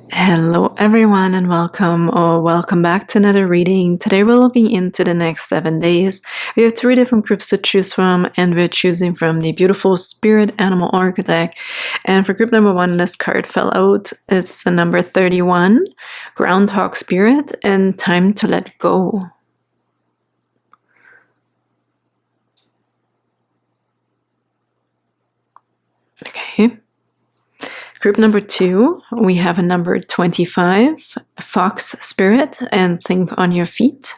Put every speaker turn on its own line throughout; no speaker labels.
Hello everyone and welcome or welcome back to another reading. Today we're looking into the next 7 days. We have 3 different groups to choose from and we're choosing from the beautiful Spirit Animal Architect. And for group number 1, this card fell out. It's a number 31, Groundhog Spirit, and Time to Let Go. Okay. Group number 2, we have a number 25, Fox Spirit, and Think on Your Feet.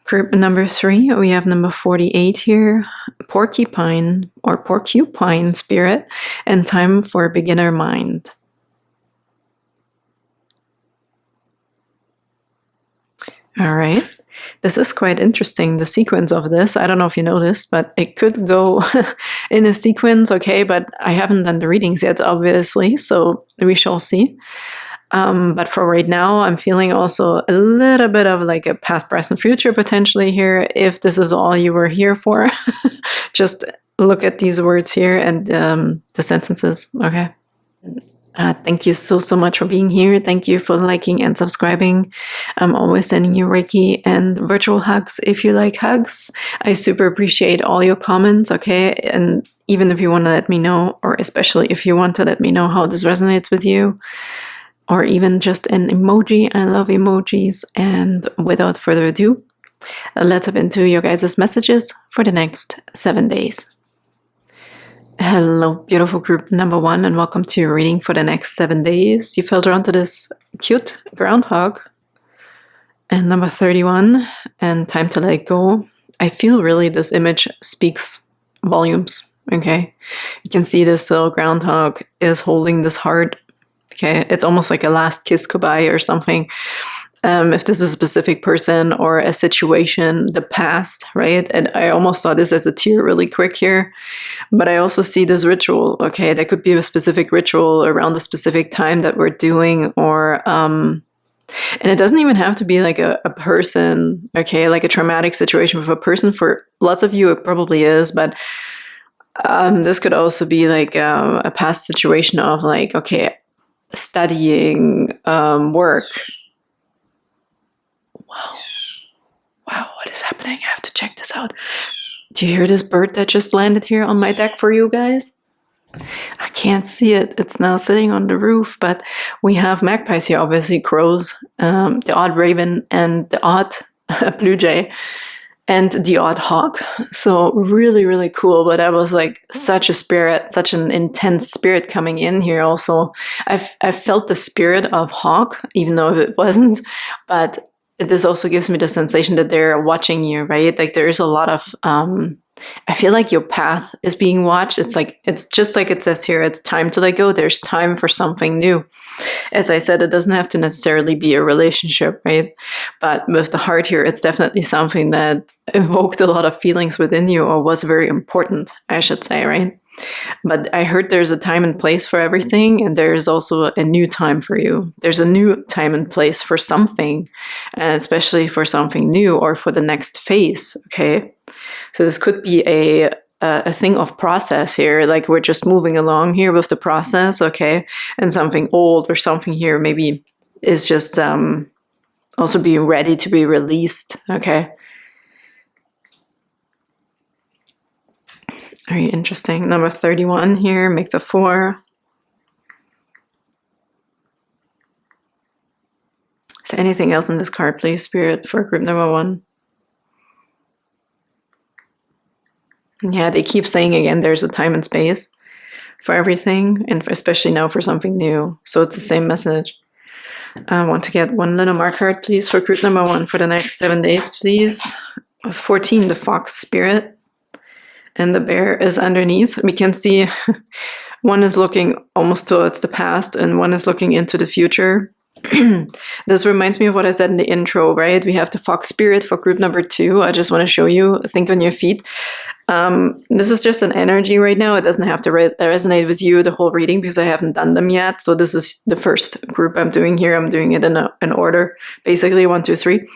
Group number 3, we have number 48 here, Porcupine or Porcupine Spirit, and Time for Beginner Mind. All right. This is quite interesting, the sequence of this. I don't know if you know this, but it could go in a sequence, okay, but I haven't done the readings yet, obviously, so we shall see. But for right now, I'm feeling also a little bit of like a past, present, future potentially here, if this is all you were here for. Just look at these words here and the sentences, okay? Thank you so much for being here. Thank you for liking and subscribing. I'm always sending you Reiki and virtual hugs if you like hugs. I super appreciate all your comments, okay? And even if you want to let me know, or especially if you want to let me know how this resonates with you, or even just an emoji. I love emojis. And without further ado, let's hop into your guys' messages for the next 7 days. Hello, beautiful group number 1, and welcome to your reading for the next 7 days. You fell drawn to this cute groundhog and number 31 and Time to Let Go. I feel really this image speaks volumes, okay? You can see this little groundhog is holding this heart, okay? It's almost like a last kiss goodbye or something. If this is a specific person or a situation, the past, right? And I almost saw this as a tear really quick here, but I also see this ritual, okay? That could be a specific ritual around a specific time that we're doing, or, and it doesn't even have to be like a person, okay? Like a traumatic situation with a person. For lots of you, it probably is, but this could also be like a past situation of like, okay, studying, work. Wow, what is happening? I have to check this out. Do you hear this bird that just landed here on my deck for you guys? I can't see it. It's now sitting on the roof, but we have magpies here, obviously crows, the odd raven and the odd blue jay and the odd hawk. So really, really cool. But I was like such a spirit, such an intense spirit coming in here also. I felt the spirit of hawk, even though it wasn't, but this also gives me the sensation that they're watching you, right? Like there is a lot of, I feel like your path is being watched. It's like, it's just like it says here, it's time to let go. There's time for something new. As I said, it doesn't have to necessarily be a relationship, right? But with the heart here, it's definitely something that evoked a lot of feelings within you, or was very important, I should say, right? But I heard there's a time and place for everything, and there's also a new time for you. There's a new time and place for something, especially for something new or for the next phase, okay? So this could be a thing of process here, like we're just moving along here with the process, okay? And something old or something here maybe is just also being ready to be released, okay? Very interesting. Number 31 here makes a 4. Is there anything else in this card, please, Spirit, for group number 1? Yeah, they keep saying again, there's a time and space for everything, and especially now for something new. So it's the same message. I want to get one Lenormand card, please, for group number 1 for the next 7 days, please. 14, the Fox Spirit. And the bear is underneath. We can see one is looking almost towards the past and one is looking into the future. This reminds me of what I said in the intro, right? We have the Fox Spirit for group number 2. I just want to show you, think on your feet. This is just an energy right now. It doesn't have to resonate with you the whole reading because I haven't done them yet. So this is the first group I'm doing here. I'm doing it in order, basically 1, 2, 3.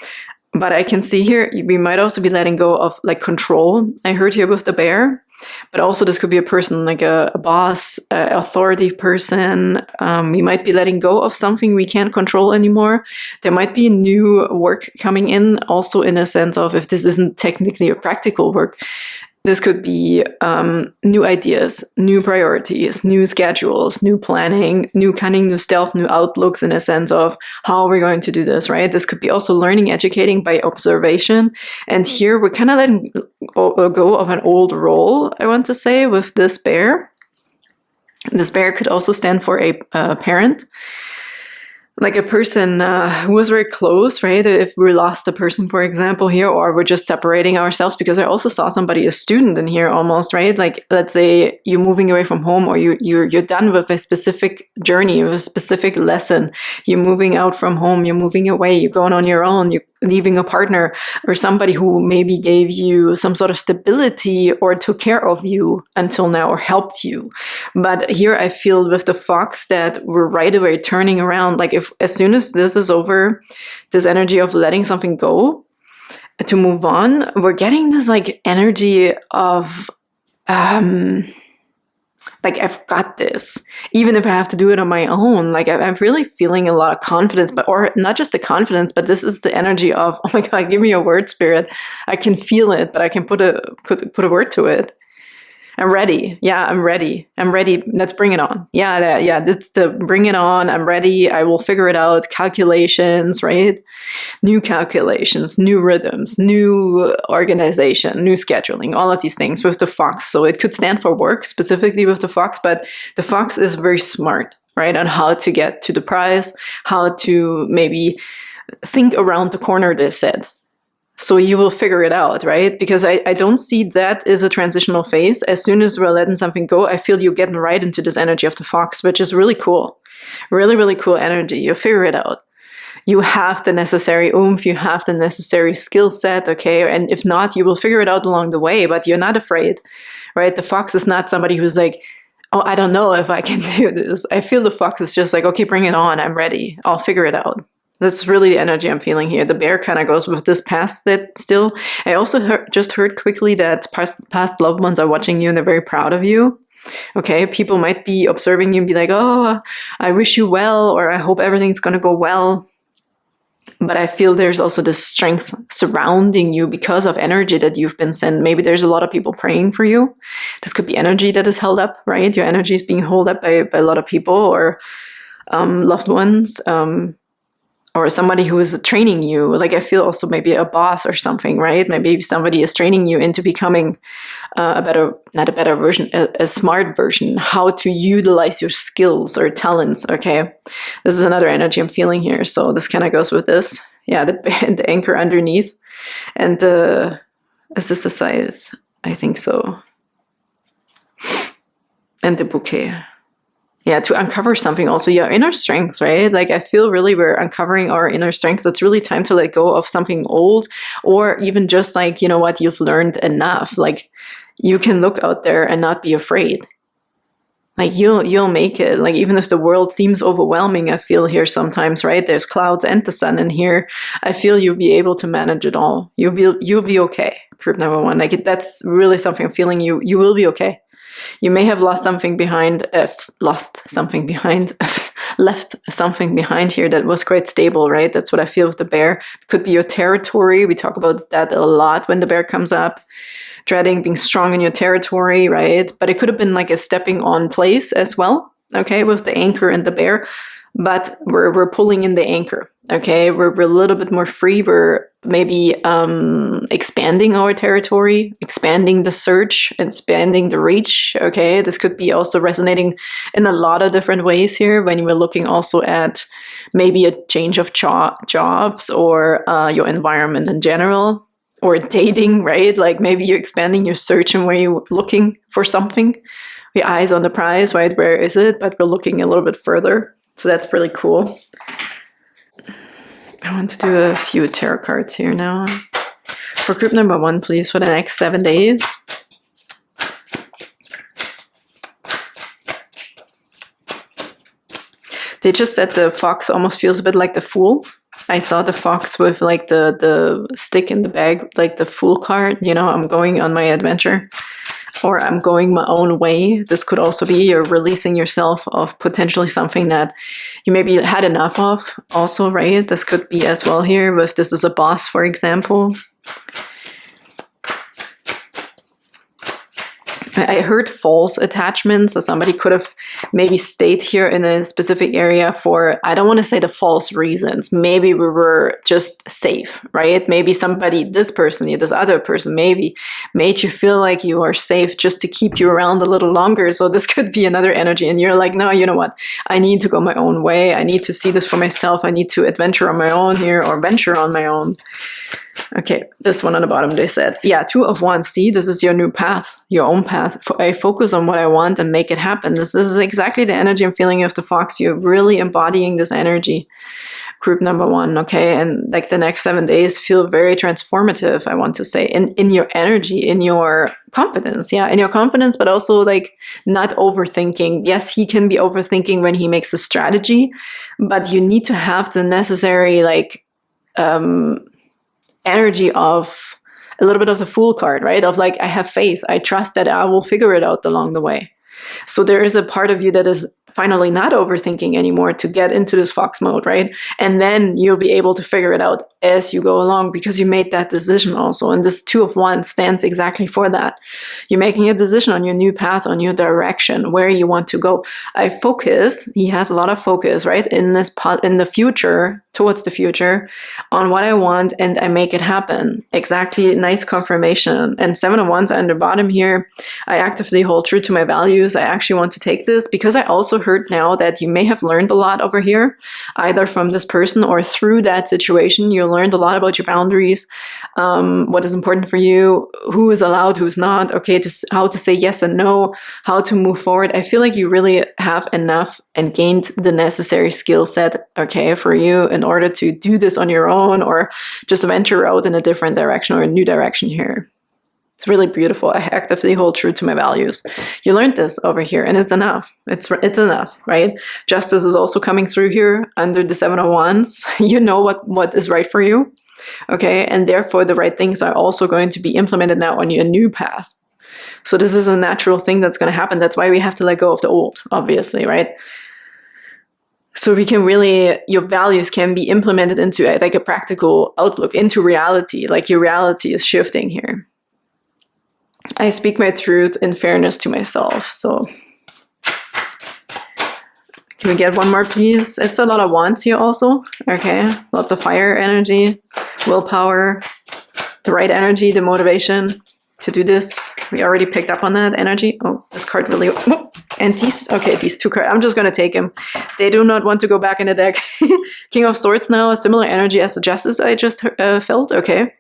But I can see here, we might also be letting go of like control. I heard here with the bear. But also this could be a person like a boss, authority person. We might be letting go of something we can't control anymore. There might be new work coming in, also in a sense of, if this isn't technically a practical work, this could be new ideas, new priorities, new schedules, new planning, new cunning, new stealth, new outlooks in a sense of how we're going to do this, right? This could be also learning, educating by observation. And here we're kind of letting go of an old role, I want to say, with this bear. This bear could also stand for a parent. Like a person who was very close, right? If we lost a person, for example, here, or we're just separating ourselves, because I also saw somebody, a student in here almost, right? Like, let's say you're moving away from home, or you're done with a specific journey, with a specific lesson. You're moving out from home, you're moving away, you're going on your own, you're leaving a partner or somebody who maybe gave you some sort of stability or took care of you until now or helped you. But here I feel with the fox that we're right away turning around. Like, if as soon as this is over, this energy of letting something go to move on, we're getting this like energy of like, I've got this, even if I have to do it on my own. Like, I'm really feeling a lot of confidence, but, or not just the confidence, but this is the energy of, oh my God, give me a word, spirit. I can feel it, but I can put a word to it. I'm ready. Yeah, I'm ready. I'm ready. Let's bring it on. Yeah, that's the bring it on. I'm ready. I will figure it out. Calculations, right? New calculations, new rhythms, new organization, new scheduling, all of these things with the fox. So it could stand for work specifically with the fox, but the fox is very smart, right? On how to get to the prize, how to maybe think around the corner, they said. So you will figure it out, right? Because I don't see that as a transitional phase. As soon as we're letting something go, I feel you're getting right into this energy of the fox, which is really cool. Really, really cool energy. You figure it out. You have the necessary oomph, you have the necessary skill set, okay? And if not, you will figure it out along the way, but you're not afraid, right? The fox is not somebody who's like, oh, I don't know if I can do this. I feel the fox is just like, okay, bring it on. I'm ready. I'll figure it out. That's really the energy I'm feeling here. The bear kind of goes with this past that still. I also just heard quickly that past loved ones are watching you and they're very proud of you. Okay, people might be observing you and be like, oh, I wish you well, or I hope everything's going to go well. But I feel there's also this strength surrounding you because of energy that you've been sent. Maybe there's a lot of people praying for you. This could be energy that is held up, right? Your energy is being held up by a lot of people or loved ones. Or somebody who is training you. Like, I feel also maybe a boss or something, right? Maybe somebody is training you into becoming not a better version, a smart version, how to utilize your skills or talents, okay? This is another energy I'm feeling here. So this kind of goes with this. Yeah, the anchor underneath. And is this the size? I think so. And the bouquet. Yeah, to uncover something also, yeah, inner strength, right? Like, I feel really we're uncovering our inner strength. It's really time to let go of something old, or even just like, you know what, you've learned enough. Like, you can look out there and not be afraid. Like, you'll make it. Like, even if the world seems overwhelming, I feel here sometimes, right? There's clouds and the sun in here. I feel you'll be able to manage it all. You'll be okay. Group number one. Like, that's really something I'm feeling. You will be okay. You may have lost something behind, left something behind here that was quite stable, right? That's what I feel with the bear. It could be your territory. We talk about that a lot when the bear comes up. Dreading being strong in your territory, right? But it could have been like a stepping on place as well, okay, with the anchor and the bear. But we're pulling in the anchor, okay? We're a little bit more free. We're maybe expanding our territory, expanding the search, expanding the reach, okay? This could be also resonating in a lot of different ways here when we're looking also at maybe a change of jobs or your environment in general, or dating, right? Like, maybe you're expanding your search and where you're looking for something. Your eyes on the prize, right? Where is it? But we're looking a little bit further. So that's really cool. I want to do a few tarot cards here now. For group number one, please, for the next 7 days. They just said the fox almost feels a bit like the fool. I saw the fox with like the stick in the bag, like the fool card, you know, I'm going on my adventure. for I'm going my own way. This could also be you're releasing yourself of potentially something that you maybe had enough of also, right? This could be as well here if this is a boss, for example. I heard false attachments, so somebody could have maybe stayed here in a specific area for, I don't want to say the false reasons. Maybe we were just safe, right? Maybe somebody, this person, this other person, maybe made you feel like you are safe just to keep you around a little longer. So this could be another energy. And you're like, no, you know what? I need to go my own way. I need to see this for myself. I need to adventure on my own here, or venture on my own. Okay, this one on the bottom, they said, yeah, 2 of Wands. See, this is your new path, your own path. I focus on what I want and make it happen. This is exactly the energy I'm feeling of the fox. You're really embodying this energy. Group number 1, okay? And like the next 7 days feel very transformative, I want to say, in your energy, in your confidence. Yeah, in your confidence, but also like not overthinking. Yes, he can be overthinking when he makes a strategy, but you need to have the necessary like energy of a little bit of the Fool card, right? Of like, I have faith. I trust that I will figure it out along the way. So there is a part of you that is finally not overthinking anymore to get into this fox mode, right? And then you'll be able to figure it out as you go along because you made that decision also. And this 2 of Wands stands exactly for that. You're making a decision on your new path, on your direction, where you want to go. He has a lot of focus, right? In the future, towards the future, on what I want, and I make it happen. Exactly, nice confirmation. And 7 of Wands on the bottom here, I actively hold true to my values. I actually want to take this because I also heard now that you may have learned a lot over here, either from this person or through that situation. You learned a lot about your boundaries, what is important for you, who is allowed, who's not, okay, how to say yes and no, how to move forward. I feel like you really have enough and gained the necessary skill set, okay, for you in order to do this on your own or just venture out in a different direction or a new direction here. It's really beautiful. I actively hold true to my values. You learned this over here, and it's enough. It's enough, right? Justice is also coming through here under the 7 of Wands. You know what is right for you, okay? And therefore, the right things are also going to be implemented now on your new path. So this is a natural thing that's going to happen. That's why we have to let go of the old, obviously, right? So we can really, your values can be implemented into like a practical outlook, into reality. Like your reality is shifting here. I speak my truth in fairness to myself. So can we get one more, please? It's a lot of wands here also. Okay, lots of fire energy, willpower, the right energy, the motivation to do this. We already picked up on that energy. Oh, this card really... Oh, and these... Okay, these 2 cards. I'm just going to take them. They do not want to go back in the deck. King of Swords now, a similar energy as the Justice I just felt. Okay.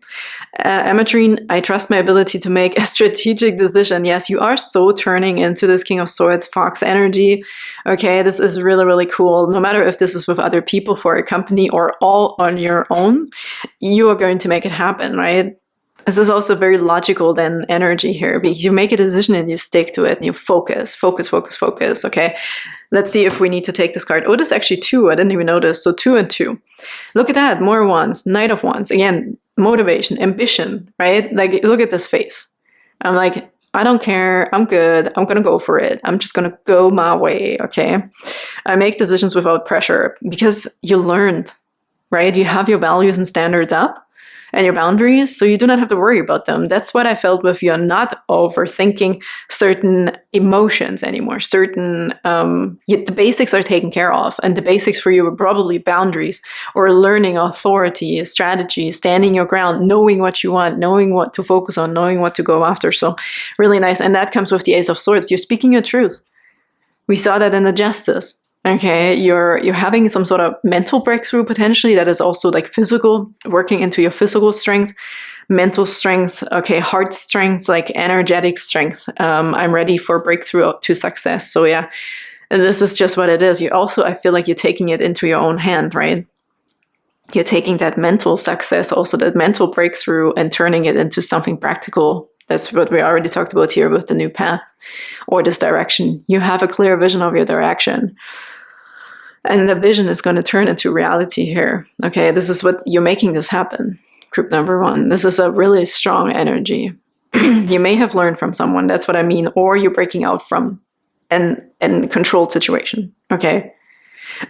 Ametrine, I trust my ability to make a strategic decision. Yes, you are so turning into this King of Swords Fox energy. Okay, this is really, really cool. No matter if this is with other people for a company or all on your own, you are going to make it happen, right? This is also very logical then energy here because you make a decision and you stick to it and you focus, okay? Let's see if we need to take this card. Oh, this is actually 2. I didn't even notice. So 2 and 2. Look at that. More wands. Knight of Wands. Again, motivation, ambition, right? Like, look at this face. I'm like, I don't care. I'm good. I'm going to go for it. I'm just going to go my way, okay? I make decisions without pressure because you learned, right? You have your values and standards up and your boundaries, so you do not have to worry about them. That's what I felt with you not overthinking certain emotions anymore. Certain, the basics are taken care of, and the basics for you were probably boundaries or learning authority, strategy, standing your ground, knowing what you want, knowing what to focus on, knowing what to go after. So really nice, and that comes with the Ace of Swords. You're speaking your truth. We saw that in the Justice. Okay, you're having some sort of mental breakthrough potentially that is also like physical, working into your physical strength, mental strength, okay, heart strength, like energetic strength. I'm ready for breakthrough to success. So yeah, and this is just what it is. You also, I feel like you're taking it into your own hand, right? You're taking that mental success, also that mental breakthrough, and turning it into something practical. That's what we already talked about here with the new path or this direction. You have a clear vision of your direction. And the vision is going to turn into reality here. Okay, this is what you're making this happen. Group number 1. This is a really strong energy. You may have learned from someone, that's what I mean, or you're breaking out from an controlled situation, okay?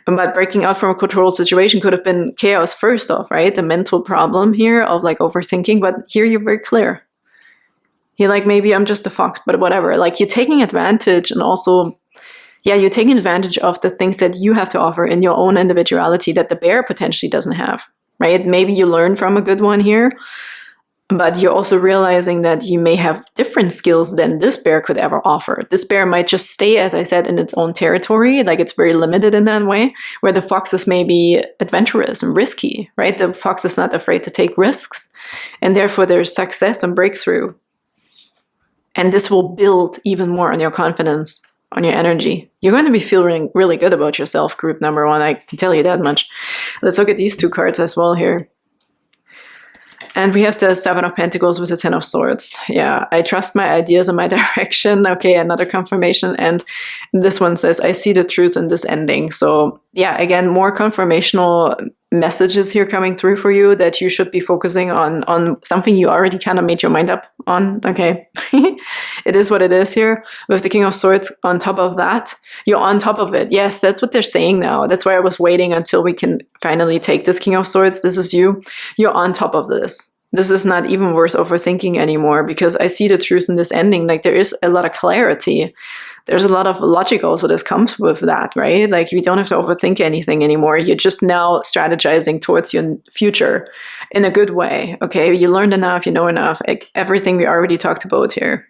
But breaking out from a controlled situation could have been chaos first off, right? The mental problem here of like overthinking, but here you're very clear. You're like, maybe I'm just a fox, but whatever. Like you're taking advantage, and also, yeah, you're taking advantage of the things that you have to offer in your own individuality that the bear potentially doesn't have, right? Maybe you learn from a good one here, but you're also realizing that you may have different skills than this bear could ever offer. This bear might just stay, as I said, in its own territory, like it's very limited in that way, where the fox is maybe adventurous and risky, right? The fox is not afraid to take risks, and therefore there's success and breakthrough. And this will build even more on your confidence, on your energy. You're going to be feeling really good about yourself, group number one, I can tell you that much. Let's look at these two cards as well here. And we have the Seven of Pentacles with the Ten of Swords. Yeah, I trust my ideas and my direction. Okay, another confirmation. And this one says, I see the truth in this ending. So yeah, again, more confirmational messages here coming through for you that you should be focusing on something you already kind of made your mind up on. Okay, it is what it is here. With the King of Swords on top of that, you're on top of it. Yes, that's what they're saying now. That's why I was waiting until we can finally take this King of Swords. This is you. You're on top of this. This is not even worth overthinking anymore, because I see the truth in this ending. Like there is a lot of clarity. There's a lot of logic also that comes with that, right? Like you don't have to overthink anything anymore. You're just now strategizing towards your future in a good way. Okay, you learned enough, you know enough, like everything we already talked about here.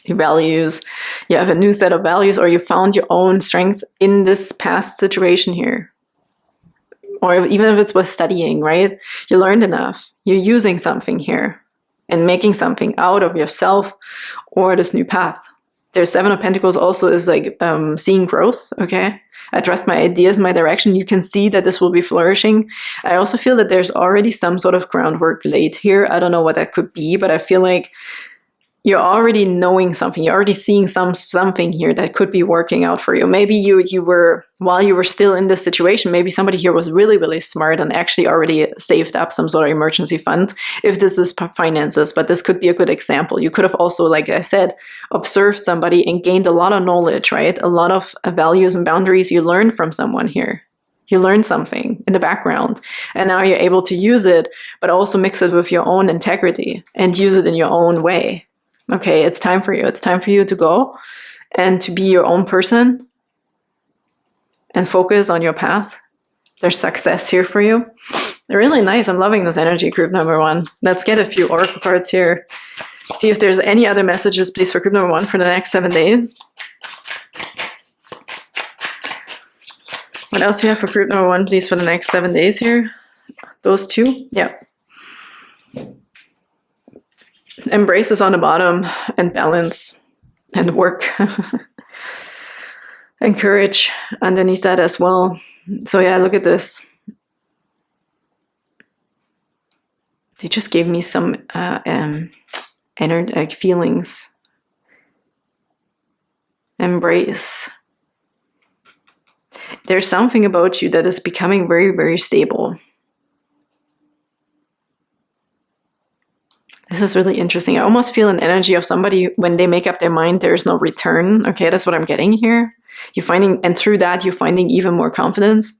Your values, you have a new set of values, or you found your own strengths in this past situation here. Or even if it was studying, right? You learned enough. You're using something here and making something out of yourself or this new path. There's Seven of Pentacles also is like seeing growth, okay? I trust my ideas, my direction. You can see that this will be flourishing. I also feel that there's already some sort of groundwork laid here. I don't know what that could be, but I feel like you're already knowing something. You're already seeing something here that could be working out for you. Maybe you were, while you were still in this situation, maybe somebody here was really, really smart and actually already saved up some sort of emergency fund, if this is finances, but this could be a good example. You could have also, like I said, observed somebody and gained a lot of knowledge, right? A lot of values and boundaries you learned from someone here. You learned something in the background, and now you're able to use it, but also mix it with your own integrity and use it in your own way. Okay, it's time for you. It's time for you to go and to be your own person and focus on your path. There's success here for you. Really nice. I'm loving this energy, group number one. Let's get a few oracle cards here. See if there's any other messages, please, for group number one for the next 7 days. What else do you have for group number one, please, for the next 7 days here? Those two? Yeah. Embrace is on the bottom, and balance and work and courage underneath that as well. So yeah, look at this. They just gave me some energy, feelings. Embrace. There's something about you that is becoming very, very stable. This is really interesting. I almost feel an energy of somebody when they make up their mind, there's no return. Okay, that's what I'm getting here. You're finding, and through that, you're finding even more confidence.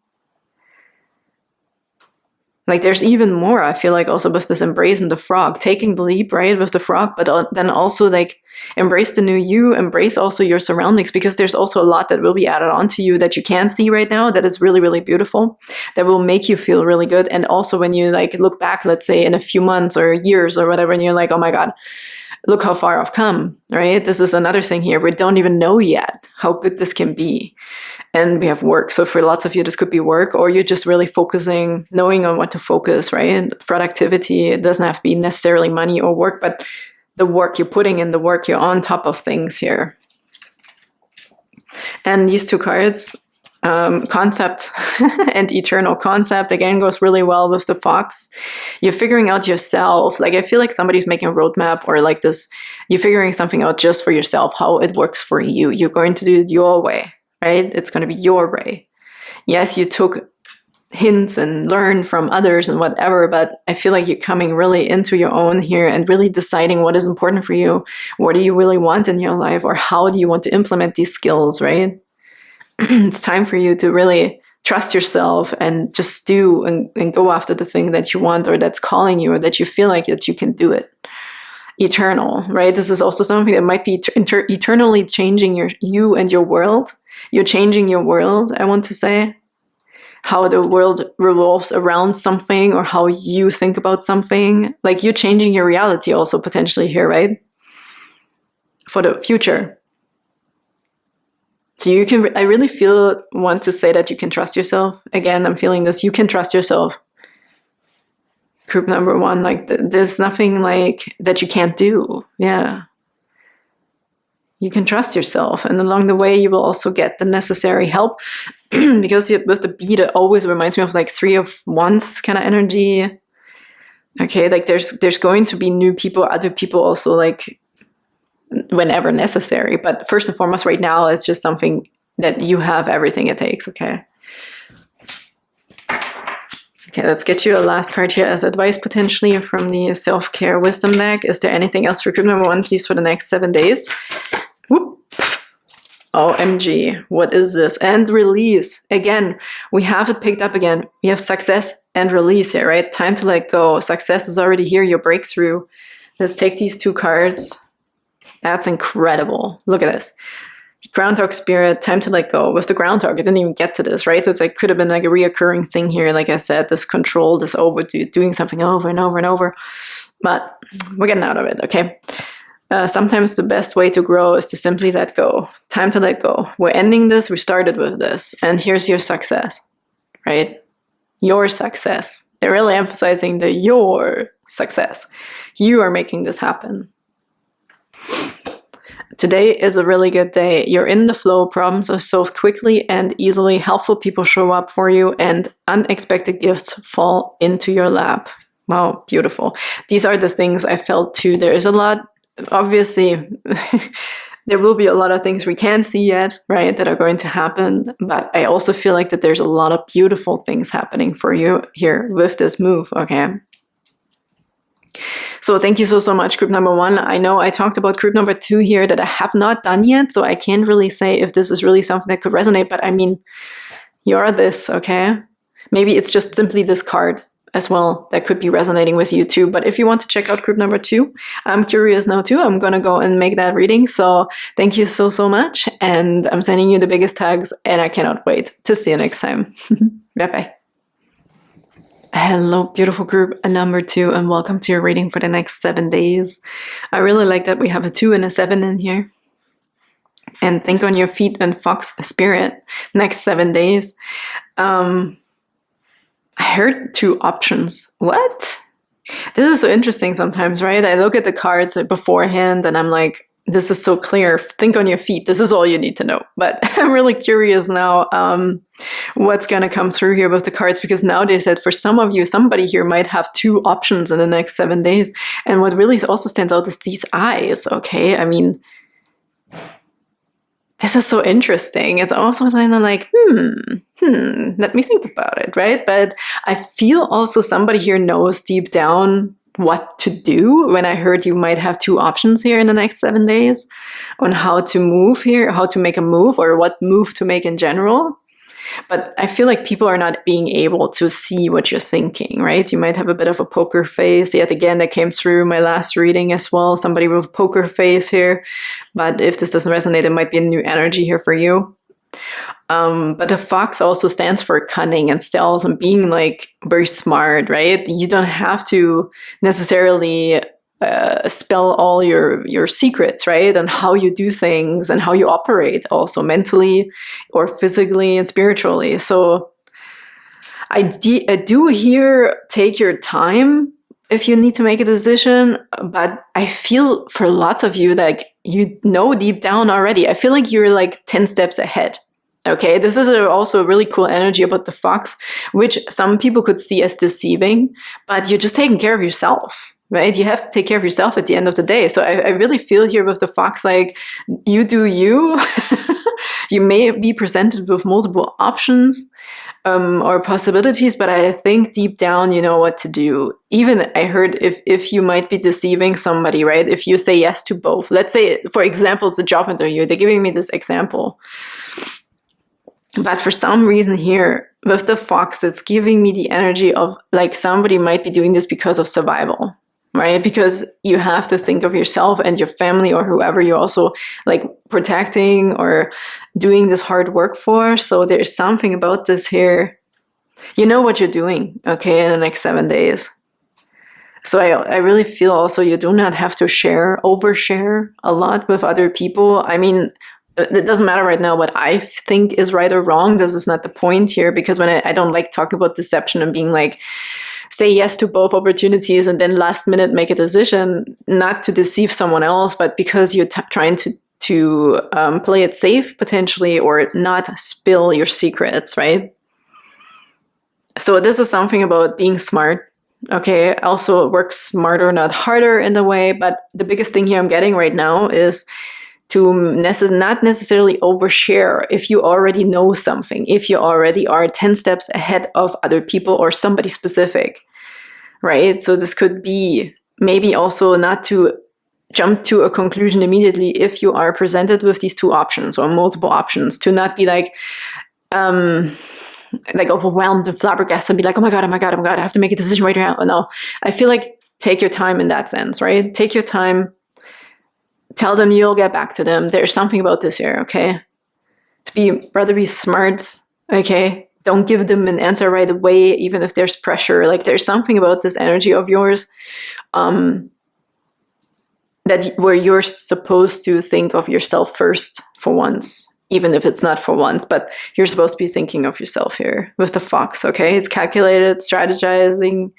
Like there's even more, I feel like, also with this embrace and the frog, taking the leap, right, with the frog, but then also like embrace the new you, embrace also your surroundings, because there's also a lot that will be added on to you that you can't see right now that is really, really beautiful, that will make you feel really good. And also when you like look back, let's say in a few months or years or whatever, and you're like, oh my God, look how far I've come, right? This is another thing here. We don't even know yet how good this can be. And we have work. So for lots of you, this could be work, or you're just really focusing, knowing on what to focus, right? Productivity, it doesn't have to be necessarily money or work, but the work you're putting in, the work you're on top of things here. And these two cards, concept and eternal concept, again, goes really well with the fox. You're figuring out yourself. Like I feel like somebody's making a roadmap, or like this, you're figuring something out just for yourself, how it works for you. You're going to do it your way, right? It's going to be your way. Yes, you took hints and learn from others and whatever, but I feel like you're coming really into your own here and really deciding what is important for you. What do you really want in your life, or how do you want to implement these skills, right? It's time for you to really trust yourself and just do and go after the thing that you want, or that's calling you, or that you feel like that you can do it. Eternal, right? This is also something that might be eternally changing you and your world. You're changing your world, I want to say. How the world revolves around something, or how you think about something. Like, you're changing your reality also potentially here, right? For the future. So you can, I really want to say that you can trust yourself. Again, I'm feeling this, you can trust yourself. Group number 1, like there's nothing like that you can't do. Yeah. You can trust yourself, and along the way you will also get the necessary help. Because with the bead, it always reminds me of like 3 of Wands kind of energy. Okay, like there's going to be new people, other people also, like whenever necessary. But first and foremost, right now, it's just something that you have everything it takes. Okay. Okay, let's get you a last card here as advice, potentially from the self-care wisdom deck. Is there anything else for group number 1, please, for the next 7 days? Whoop. OMG, what is this? And release. Again, we have it picked up again. We have success and release here, right? Time to let go. Success is already here, your breakthrough. Let's take these 2 cards. That's incredible. Look at this. Groundhog spirit, time to let go. With the groundhog, I didn't even get to this, right? It's like, could have been like a reoccurring thing here. Like I said, this control, this doing something over and over and over. But we're getting out of it, okay? Sometimes the best way to grow is to simply let go. Time to let go. We're ending this. We started with this. And here's your success, right? Your success. They're really emphasizing the your success. You are making this happen. Today is a really good day. You're in the flow. Problems are solved quickly and easily. Helpful people show up for you, and unexpected gifts fall into your lap. Wow, beautiful. These are the things I felt too. There is a lot, obviously, there will be a lot of things we can't see yet, right, that are going to happen. But I also feel like that there's a lot of beautiful things happening for you here with this move, okay? So thank you so much, group number 1. I know I talked about group number 2 here that I have not done yet, so I can't really say if this is really something that could resonate, but I mean, you're this, okay? Maybe it's just simply this card as well that could be resonating with you too. But if you want to check out group number 2, I'm curious now too. I'm gonna go and make that reading. So thank you so much, and I'm sending you the biggest hugs, and I cannot wait to see you next time. Bye-bye. Hello, beautiful group number 2, and welcome to your reading for the next 7 days. I really like that we have a 2 and a 7 in here. And think on your feet and fox spirit next 7 days. I heard 2 options. What? This is so interesting sometimes, right? I look at the cards beforehand and I'm like, this is so clear. Think on your feet. This is all you need to know. But I'm really curious now what's going to come through here with the cards, because now they said for some of you, somebody here might have 2 options in the next 7 days. And what really also stands out is these eyes, okay? I mean, this is so interesting. It's also kind of like, let me think about it, right? But I feel also somebody here knows deep down what to do. When I heard you might have 2 options here in the next 7 days on how to move here, how to make a move, or what move to make in general. But I feel like people are not being able to see what you're thinking, right? You might have a bit of a poker face. Yet again, that came through my last reading as well. Somebody with a poker face here. But if this doesn't resonate, it might be a new energy here for you. But the fox also stands for cunning and stealth and being like very smart, right? You don't have to necessarily spell all your secrets, right? And how you do things and how you operate also mentally or physically and spiritually. So I do here take your time if you need to make a decision, but I feel for lots of you that you know deep down already. I feel like you're like 10 steps ahead. Okay, this is also a really cool energy about the fox, which some people could see as deceiving, but you're just taking care of yourself, right? You have to take care of yourself at the end of the day. So I really feel here with the fox, like you do you. You may be presented with multiple options. or possibilities, but I think deep down you know what to do. Even I heard if you might be deceiving somebody, right? If you say yes to both. Let's say, for example, it's a job interview. They're giving me this example. But for some reason here, with the fox, it's giving me the energy of like somebody might be doing this because of survival, right? Because you have to think of yourself and your family or whoever you're also like protecting or doing this hard work for. So there's something about this here. You know what you're doing, okay, in the next 7 days. So I really feel also you do not have to overshare a lot with other people. I mean, it doesn't matter right now what I think is right or wrong. This is not the point here, because when I don't like talking about deception and being like, say yes to both opportunities and then last minute make a decision, not to deceive someone else, but because you're trying to play it safe potentially, or not spill your secrets, right? So this is something about being smart. Okay, also work smarter, not harder in the way. But the biggest thing here I'm getting right now is to not necessarily overshare if you already know something, if you already are 10 steps ahead of other people or somebody specific, right? So this could be maybe also not to jump to a conclusion immediately if you are presented with these two options or multiple options, to not be like overwhelmed and flabbergasted and be like, oh my God, I have to make a decision right now. No, I feel like take your time in that sense, right? Take your time. Tell them you'll get back to them. There's something about this here, okay? Rather be smart, okay? Don't give them an answer right away, even if there's pressure. Like there's something about this energy of yours where you're supposed to think of yourself first for once, even if it's not for once, but you're supposed to be thinking of yourself here with the fox, okay? It's calculated, strategizing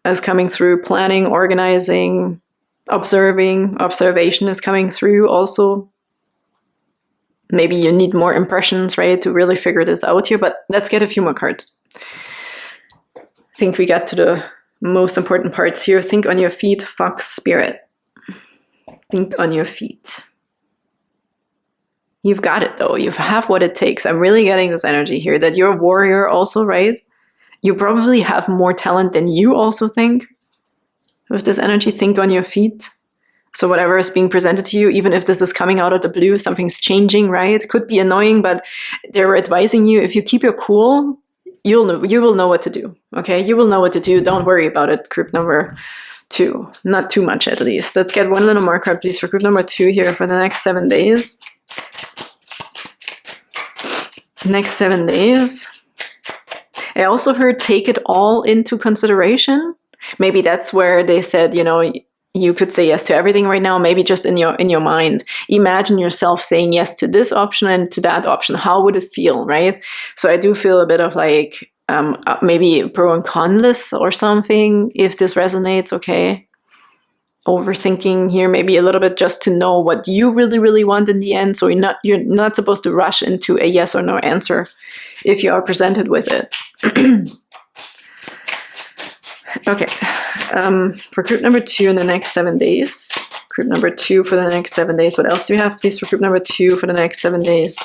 is coming through, planning, organizing, observation is coming through also. Maybe you need more impressions, right, to really figure this out here, but let's get a few more cards. I think we got to the most important parts here. Think on your feet, fox spirit. Think on your feet. You've got it though. You have what it takes. I'm really getting this energy here that you're a warrior also, right? You probably have more talent than you also think. With this energy, think on your feet. So whatever is being presented to you, even if this is coming out of the blue, something's changing, right? It could be annoying, but they're advising you, if you keep your cool, you will know what to do, okay? You will know what to do. Don't worry about it, group number 2. Not too much, at least. Let's get one little more card, please, for group number 2 here for the next 7 days. Next 7 days. I also heard take it all into consideration. Maybe that's where they said, you could say yes to everything right now. Maybe just in your mind, imagine yourself saying yes to this option and to that option. How would it feel, right? So I do feel a bit of like maybe pro and con list or something, if this resonates, okay? Overthinking here, maybe a little bit, just to know what you really, really want in the end. So you're not supposed to rush into a yes or no answer if you are presented with it. Okay, for group number 2 in the next 7 days. Group number 2 for the next 7 days. What else do we have, please, for group number 2 for the next 7 days?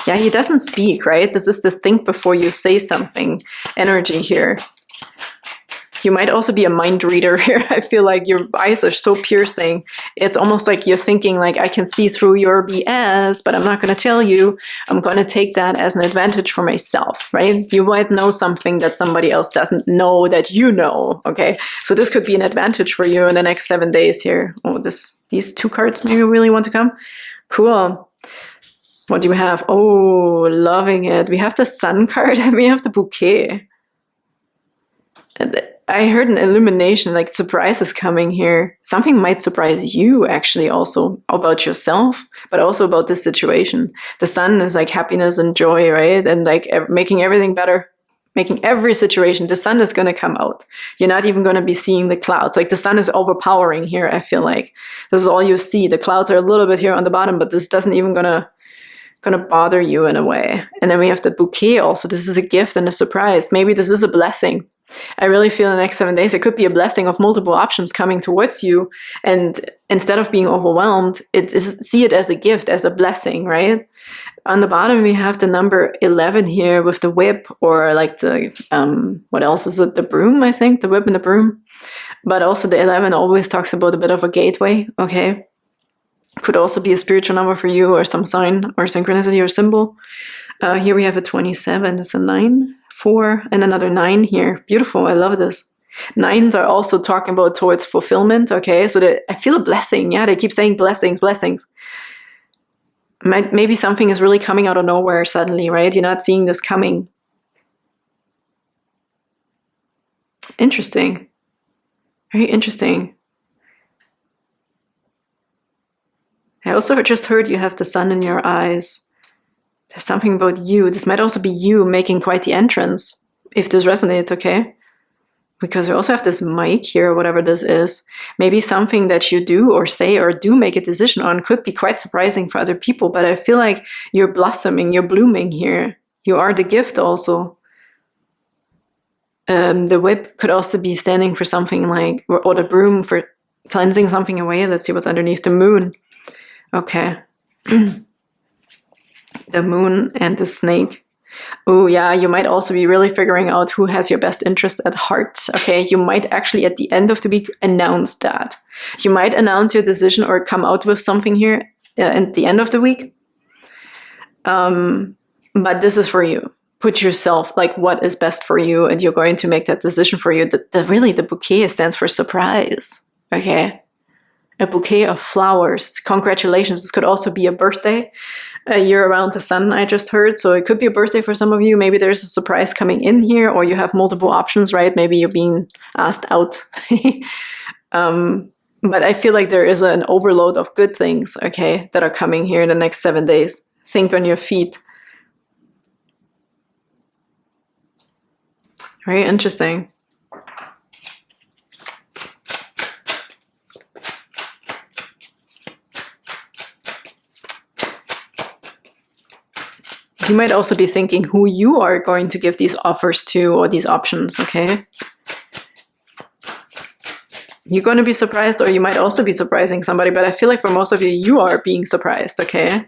Yeah, he doesn't speak, right? This is this think before you say something energy here. You might also be a mind reader here. I feel like your eyes are so piercing. It's almost like you're thinking like, I can see through your BS, but I'm not going to tell you. I'm going to take that as an advantage for myself, right? You might know something that somebody else doesn't know that you know, okay? So this could be an advantage for you in the next 7 days here. Oh, these 2 cards maybe really want to come. Cool. What do we have? Oh, loving it. We have the Sun card and we have the Bouquet. And I heard an illumination, like surprise is coming here. Something might surprise you actually also about yourself, but also about this situation. The Sun is like happiness and joy, right? And like making everything better, making every situation. The Sun is going to come out. You're not even going to be seeing the clouds. Like the Sun is overpowering here, I feel like. This is all you see. The clouds are a little bit here on the bottom, but this doesn't even gonna bother you in a way. And then we have the Bouquet also. This is a gift and a surprise. Maybe this is a blessing. I really feel in the next 7 days, it could be a blessing of multiple options coming towards you. And instead of being overwhelmed, see it as a gift, as a blessing, right? On the bottom, we have the number 11 here with the whip, or like the, what else is it? The broom, I think, the whip and the broom. But also the 11 always talks about a bit of a gateway, okay? Could also be a spiritual number for you, or some sign or synchronicity or symbol. Here we have a 27, it's a 9, 4, and another 9 here. Beautiful, I love this. 9s are also talking about towards fulfillment, okay? So I feel a blessing, yeah, they keep saying blessings, blessings. Maybe something is really coming out of nowhere suddenly, right? You're not seeing this coming. Interesting. Very interesting. I also just heard you have the sun in your eyes. There's something about you. This might also be you making quite the entrance, if this resonates, okay? Because we also have this mic here, whatever this is. Maybe something that you do or say or do make a decision on could be quite surprising for other people, but I feel like you're blossoming, you're blooming here. You are the gift also. The whip could also be standing for something like, or the broom for cleansing something away. Let's see what's underneath the moon. Okay. The moon and the snake. Oh yeah, you might also be really figuring out who has your best interest at heart. Okay, you might actually at the end of the week announce that. You might announce your decision or come out with something here at the end of the week. But this is for you. Put yourself, like, what is best for you, and you're going to make that decision for you. Really, the bouquet stands for surprise. Okay? A bouquet of flowers. Congratulations. This could also be a birthday. A year around the sun, I just heard. So it could be a birthday for some of you. Maybe there's a surprise coming in here, or you have multiple options, right? Maybe you're being asked out. But I feel like there is an overload of good things, okay, that are coming here in the next 7 days. Think on your feet. Very interesting. You might also be thinking who you are going to give these offers to, or these options, okay? You're going to be surprised, or you might also be surprising somebody, but I feel like for most of you, you are being surprised, okay?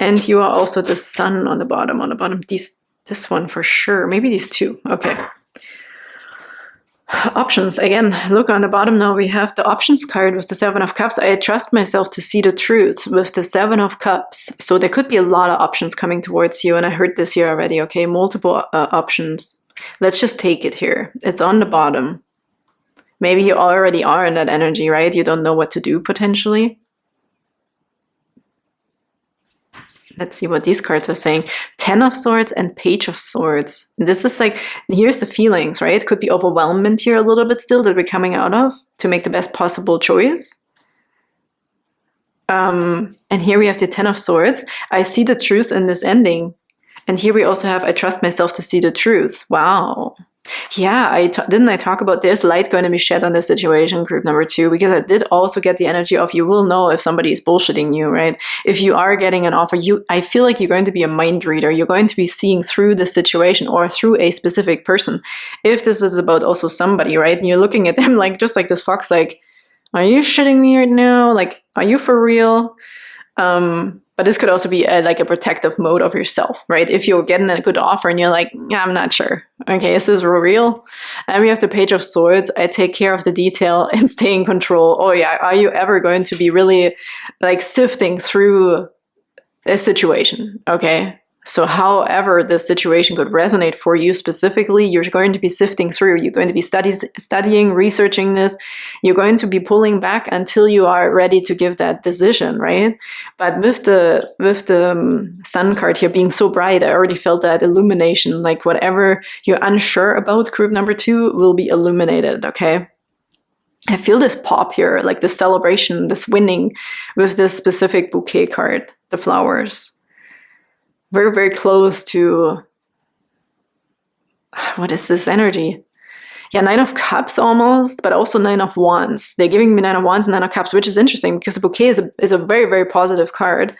And you are also the sun on the bottom, this one for sure, maybe these two, okay. Options, again, look on the bottom now, we have the options card with the 7 of Cups. I trust myself to see the truth with the 7 of Cups. So there could be a lot of options coming towards you, and I heard this here already, okay? Multiple options. Let's just take it here. It's on the bottom. Maybe you already are in that energy, right? You don't know what to do, potentially. Let's see what these cards are saying. 10 of Swords and Page of Swords. This is like, here's the feelings, right? Could be overwhelmment here a little bit still that we're coming out of to make the best possible choice. And here we have the 10 of Swords. I see the truth in this ending. And here we also have, I trust myself to see the truth. Wow. Yeah, didn't I talk about there's light going to be shed on this situation, group number 2, because I did also get the energy of you will know if somebody is bullshitting you, right? If you are getting an offer, I feel like you're going to be a mind reader. You're going to be seeing through the situation or through a specific person. If this is about also somebody, right? And you're looking at them like, just like this fox, like, are you shitting me right now? Like, are you for real? But this could also be like a protective mode of yourself, right? If you're getting a good offer and you're like, yeah, I'm not sure. Okay, is this real? And we have the Page of Swords. I take care of the detail and stay in control. Oh yeah, are you ever going to be really like sifting through a situation? Okay. So however the situation could resonate for you specifically, you're going to be sifting through. You're going to be studying, researching this. You're going to be pulling back until you are ready to give that decision, right? But with the Sun card here being so bright, I already felt that illumination, like whatever you're unsure about, group number 2 will be illuminated, okay? I feel this pop here, like this celebration, this winning with this specific bouquet card, the flowers. Very, very close to, what is this energy? Yeah, Nine of Cups almost, but also Nine of Wands. They're giving me Nine of Wands and Nine of Cups, which is interesting because a bouquet is a very, very positive card.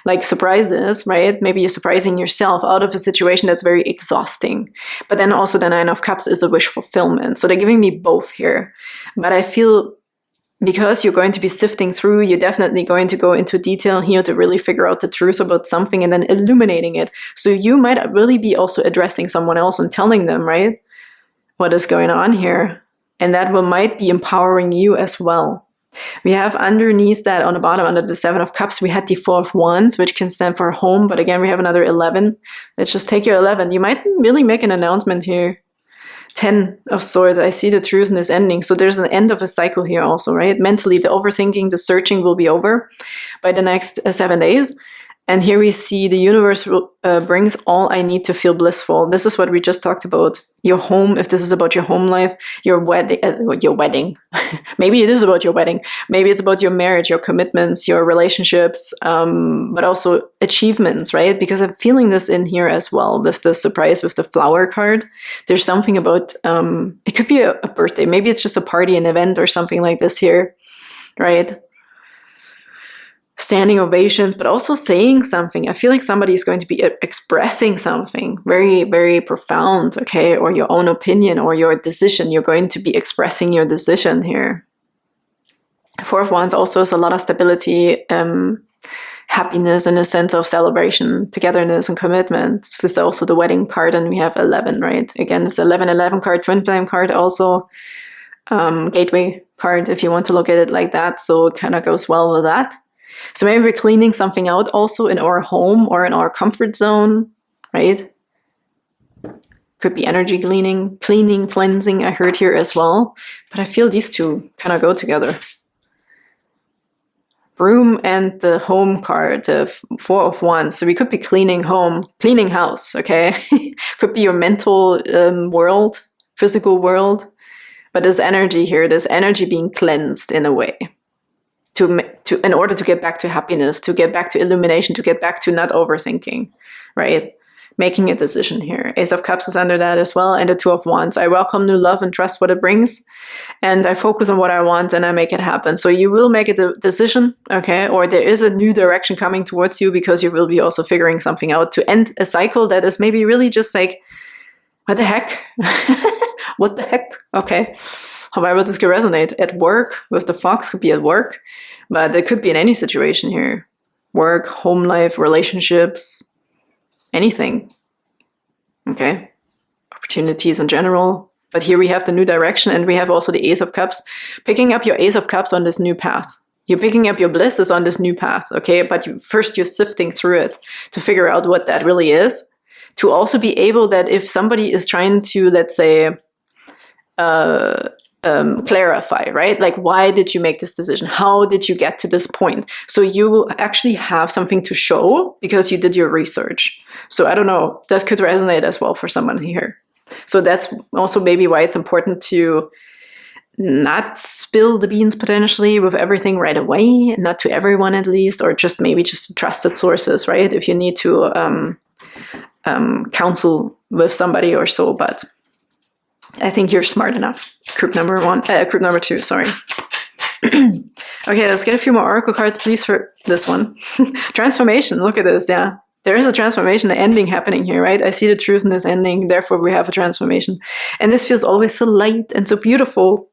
Like surprises, right? Maybe you're surprising yourself out of a situation that's very exhausting. But then also the Nine of Cups is a wish fulfillment. So they're giving me both here. But I feel because you're going to be sifting through, you're definitely going to go into detail here to really figure out the truth about something and then illuminating it. So you might really be also addressing someone else and telling them, right, what is going on here. And that might be empowering you as well. We have underneath that on the bottom, under the Seven of Cups, we had the Four of Wands, which can stand for home. But again, we have another 11. Let's just take your 11. You might really make an announcement here. 10 of Swords. I see the truth in this ending. So there's an end of a cycle here also, right? Mentally, the overthinking, the searching will be over by the next 7 days. And here we see the universe brings all I need to feel blissful. This is what we just talked about. Your home, if this is about your home life, your wedding. Maybe it is about your wedding. Maybe it's about your marriage, your commitments, your relationships, but also achievements, right? Because I'm feeling this in here as well with the surprise, with the flower card. There's something about, it could be a birthday. Maybe it's just a party, an event or something like this here, right? Standing ovations, but also saying something. I feel like somebody is going to be expressing something very, very profound, okay? Or your own opinion or your decision. You're going to be expressing your decision here. Four of Wands also is a lot of stability, happiness in a sense of celebration, togetherness and commitment. This is also the wedding card, and we have 11, right? Again, this 11-11 card, twin flame card also. Gateway card, if you want to look at it like that. So it kind of goes well with that. So maybe we're cleaning something out also in our home or in our comfort zone, right? Could be energy cleaning, cleansing, I heard here as well. But I feel these two kind of go together. Broom and the home card, the Four of Wands. So we could be cleaning home, cleaning house, okay? Could be your mental world, physical world. But there's energy here, there's energy being cleansed in a way. In order to get back to happiness, to get back to illumination, to get back to not overthinking, right? Making a decision here. Ace of Cups is under that as well, and the Two of Wands. I welcome new love and trust what it brings, and I focus on what I want and I make it happen. So you will make a decision, okay? Or there is a new direction coming towards you because you will be also figuring something out to end a cycle that is maybe really just like, what the heck? What the heck? Okay. However, this could resonate at work with the fox, could be at work, but it could be in any situation here. Work, home life, relationships, anything. Okay. Opportunities in general. But here we have the new direction, and we have also the Ace of Cups. Picking up your Ace of Cups on this new path. You're picking up your bliss is on this new path, okay? But first you're sifting through it to figure out what that really is. To also be able that if somebody is trying to, let's say, clarify, right? Like, why did you make this decision? How did you get to this point? So you will actually have something to show because you did your research. So I don't know, this could resonate as well for someone here. So that's also maybe why it's important to not spill the beans potentially with everything right away, not to everyone at least, or just maybe just trusted sources, right? If you need to counsel with somebody or so, but I think you're smart enough. Group number 2, sorry. Okay, let's get a few more oracle cards, please, for this one. Transformation, look at this, yeah. There is a transformation, the ending happening here, right? I see the truth in this ending, therefore we have a transformation. And this feels always so light and so beautiful.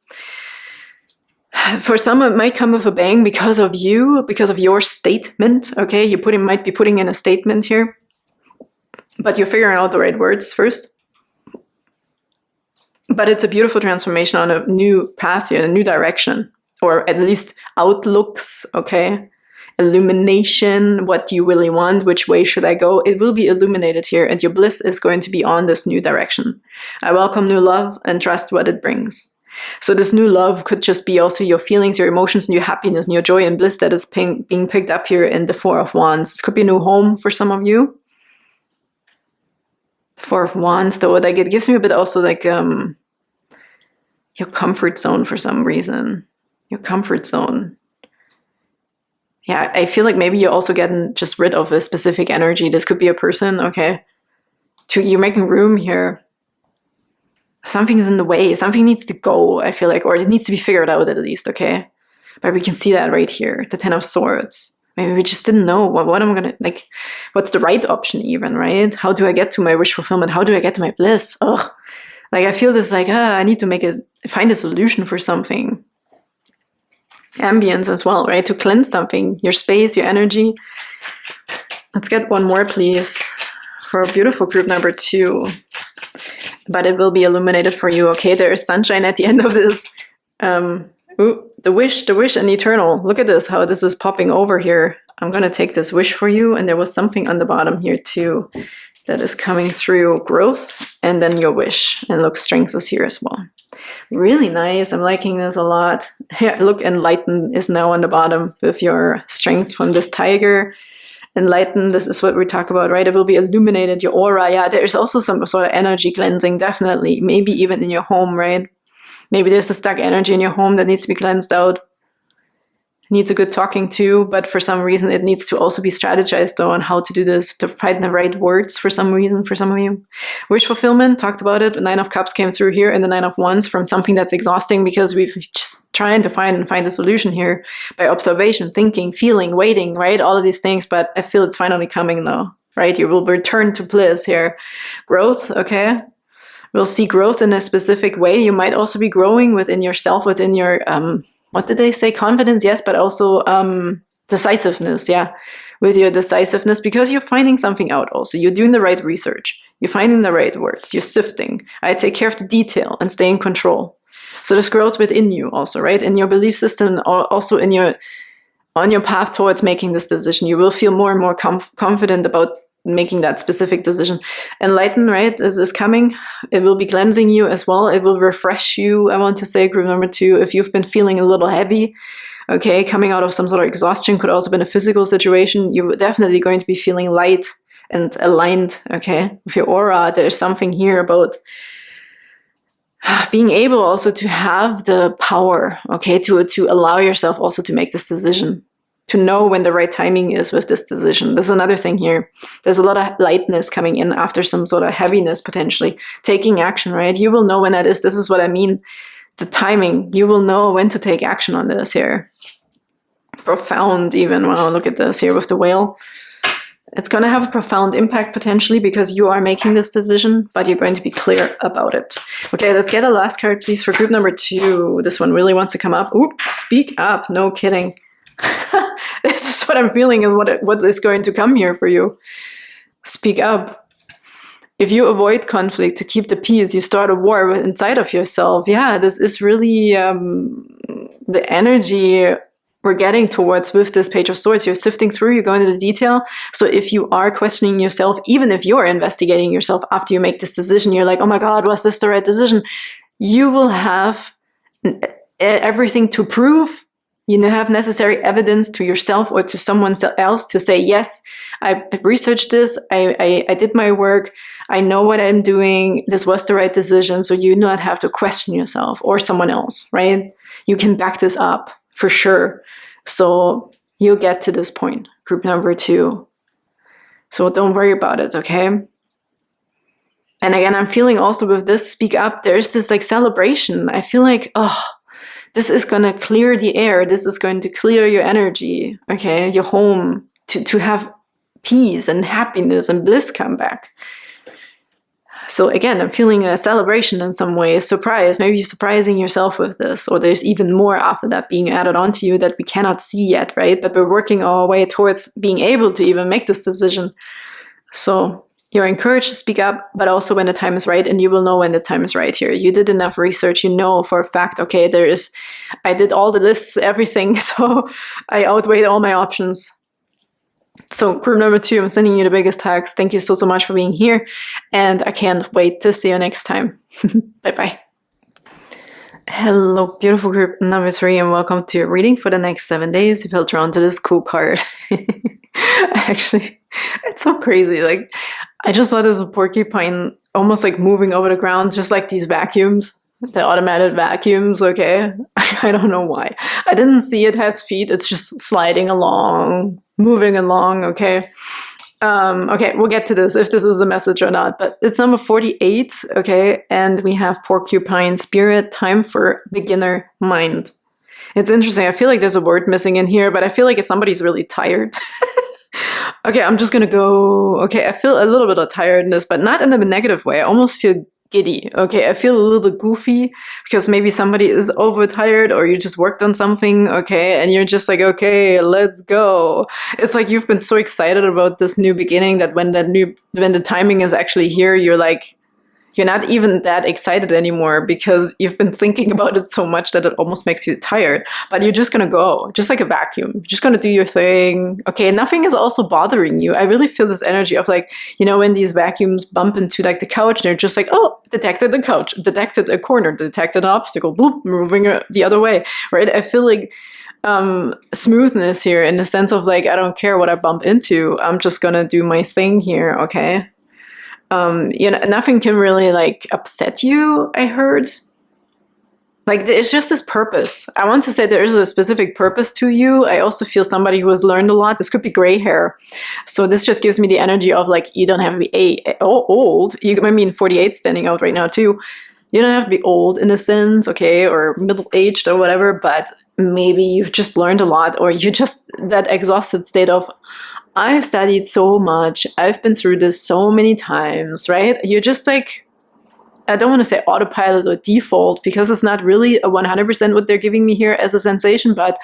For some, it might come with a bang because of you, because of your statement, okay? You might be putting in a statement here, but you're figuring out the right words first. But it's a beautiful transformation on a new path here, a new direction, or at least outlooks, okay? Illumination, what do you really want? Which way should I go? It will be illuminated here, and your bliss is going to be on this new direction. I welcome new love and trust what it brings. So this new love could just be also your feelings, your emotions, and your happiness, and your joy and bliss that is being picked up here in the Four of Wands. This could be a new home for some of you. The Four of Wands, though, like it gives me a bit also like your comfort zone for some reason. Your comfort zone. Yeah, I feel like maybe you're also getting just rid of a specific energy. This could be a person, okay? You're making room here. Something is in the way. Something needs to go, I feel like, or it needs to be figured out at least, okay? But we can see that right here, the Ten of Swords. Maybe we just didn't know what I'm gonna, like, what's the right option even, right? How do I get to my wish fulfillment? How do I get to my bliss? Ugh. Like, I feel this, like, I need to find a solution for something. Ambience as well, right? To cleanse something, your space, your energy. Let's get one more, please, for a beautiful group number 2. But it will be illuminated for you, okay? There is sunshine at the end of this. The wish, and eternal. Look at this, how this is popping over here. I'm going to take this wish for you, and there was something on the bottom here too that is coming through. Growth, and then your wish. And look, strength is here as well. Really nice. I'm liking this a lot. Yeah, look, enlighten is now on the bottom with your strength from this tiger. Enlighten, this is what we talk about, right? It will be illuminated, your aura. Yeah, there's also some sort of energy cleansing, definitely. Maybe even in your home, right? Maybe there's a stuck energy in your home that needs to be cleansed out. Needs a good talking to, but for some reason it needs to also be strategized though on how to do this, to find the right words for some reason for some of you. Wish fulfillment, talked about it. 9 of Cups came through here, and the 9 of Wands from something that's exhausting because we've just trying to find a solution here by observation, thinking, feeling, waiting, right? All of these things, but I feel it's finally coming though, right? You will return to bliss here. Growth, okay? We'll see growth in a specific way. You might also be growing within yourself, within your, what did they say? Confidence, yes, but also decisiveness, yeah. With your decisiveness, because you're finding something out also. You're doing the right research. You're finding the right words. You're sifting. I take care of the detail and stay in control. So there's growth within you also, right? In your belief system, also on your path towards making this decision. You will feel more and more confident about making that specific decision. Enlighten, right, is coming. It will be cleansing you as well. It will refresh you. I want to say group number 2, if you've been feeling a little heavy, okay, coming out of some sort of exhaustion, could also been a physical situation, you're definitely going to be feeling light and aligned, okay, with your aura. There's something here about being able also to have the power, okay, to allow yourself also to make this decision, to know when the right timing is with this decision. There's another thing here. There's a lot of lightness coming in after some sort of heaviness, potentially. Taking action, right? You will know when that is. This is what I mean. The timing. You will know when to take action on this here. Profound even. Wow, look at this here with the whale. It's going to have a profound impact potentially because you are making this decision, but you're going to be clear about it. Okay, let's get a last card, please, for group number 2. This one really wants to come up. Ooh, speak up. No kidding. This is what I'm feeling is what is going to come here for you. Speak up. If you avoid conflict to keep the peace, you start a war inside of yourself. Yeah, this is really the energy we're getting towards with this Page of Swords. You're sifting through, you're going into the detail. So if you are questioning yourself, even if you're investigating yourself after you make this decision, you're like, oh my God, was this the right decision? You will have everything to prove. You have necessary evidence to yourself or to someone else to say, yes, I researched this, I did my work, I know what I'm doing, this was the right decision, so you do not have to question yourself or someone else, right? You can back this up for sure. So you'll get to this point, group number 2. So don't worry about it, okay? And again, I'm feeling also with this speak up, there's this like celebration. I feel like, oh, this is going to clear the air. This is going to clear your energy, okay? Your home, to have peace and happiness and bliss come back. So again, I'm feeling a celebration in some way, a surprise. Maybe you're surprising yourself with this, or there's even more after that being added onto you that we cannot see yet, right? But we're working our way towards being able to even make this decision. So you're encouraged to speak up, but also when the time is right, and you will know when the time is right here. You did enough research, you know for a fact, okay, I did all the lists, everything, so I outweighed all my options. So group number 2, I'm sending you the biggest hugs. Thank you so much for being here, and I can't wait to see you next time. Bye-bye. Hello, beautiful group number 3, and welcome to your reading for the next 7 days. You felt drawn to this cool card. Actually, it's so crazy. Like, I just saw this porcupine almost like moving over the ground, just like these vacuums, the automated vacuums, okay? I don't know why. I didn't see it has feet. It's just sliding along, moving along, okay? Okay, we'll get to this, if this is a message or not, but it's number 48, okay? And we have Porcupine Spirit, time for beginner mind. It's interesting. I feel like there's a word missing in here, but I feel like if somebody's really tired. Okay, I'm just gonna go. Okay, I feel a little bit of tiredness, but not in a negative way. I almost feel giddy. Okay, I feel a little goofy because maybe somebody is overtired or you just worked on something. Okay, and you're just like, okay, let's go. It's like you've been so excited about this new beginning that when the timing is actually here, you're like, you're not even that excited anymore because you've been thinking about it so much that it almost makes you tired. But you're just gonna go, just like a vacuum. You're just gonna do your thing. Okay, nothing is also bothering you. I really feel this energy of like, you know, when these vacuums bump into like the couch, they're just like, oh, detected the couch, detected a corner, detected an obstacle, boop, moving the other way, right? I feel like smoothness here in the sense of like, I don't care what I bump into. I'm just gonna do my thing here, okay? You know, nothing can really like upset you, I heard. Like, it's just this purpose. I want to say there is a specific purpose to you. I also feel somebody who has learned a lot. This could be gray hair. So this just gives me the energy of like, you don't have to be old. I mean, 48 standing out right now too. You don't have to be old in a sense, okay, or middle-aged or whatever, but maybe you've just learned a lot, or you just, that exhausted state of, I've studied so much, I've been through this so many times, right? You're just like, I don't want to say autopilot or default because it's not really a 100% what they're giving me here as a sensation, but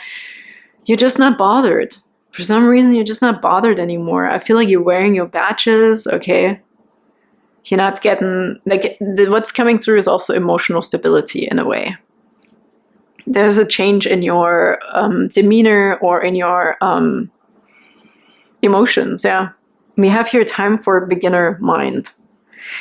you're just not bothered. For some reason, you're just not bothered anymore. I feel like you're wearing your badges, okay? You're not getting, like, what's coming through is also emotional stability in a way. There's a change in your demeanor or in your emotions, yeah. We have here time for beginner mind.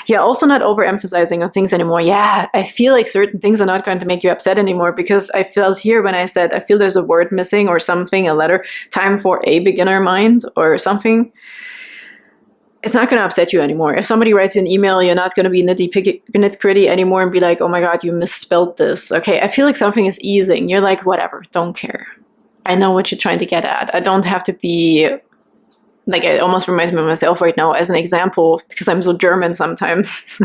Yeah, also not overemphasizing on things anymore. Yeah, I feel like certain things are not going to make you upset anymore because I felt here when I said, I feel there's a word missing or something, a letter, time for a beginner mind or something. It's not going to upset you anymore. If somebody writes you an email, you're not going to be nitty-gritty anymore and be like, oh my God, you misspelled this. Okay, I feel like something is easing. You're like, whatever, don't care. I know what you're trying to get at. I don't have to be... Like, it almost reminds me of myself right now as an example, because I'm so German sometimes.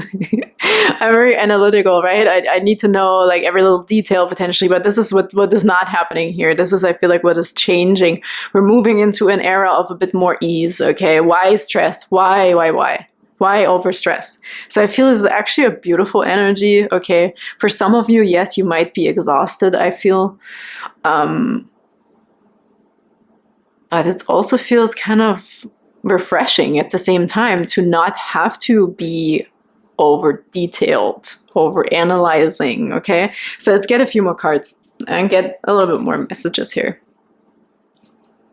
I'm very analytical, right? I need to know, like, every little detail potentially, but this is what is not happening here. This is, I feel like, what is changing. We're moving into an era of a bit more ease, okay? Why stress? Why? Why overstress? So I feel this is actually a beautiful energy, okay? For some of you, yes, you might be exhausted, I feel. But it also feels kind of refreshing at the same time to not have to be over detailed, over analyzing, okay? So let's get a few more cards and get a little bit more messages here.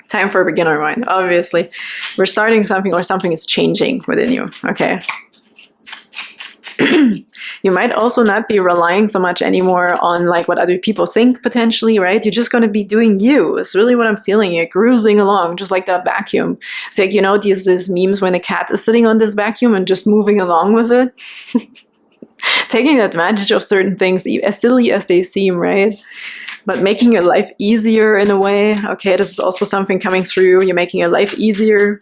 Time for a beginner mind. Obviously, we're starting something or something is changing within you, okay? You might also not be relying so much anymore on like what other people think potentially, right? You're just going to be doing you. It's really what I'm feeling here, cruising along, just like that vacuum. It's like, you know, these memes when a cat is sitting on this vacuum and just moving along with it. Taking advantage of certain things, as silly as they seem, right? But making your life easier in a way. Okay, this is also something coming through. You're making your life easier.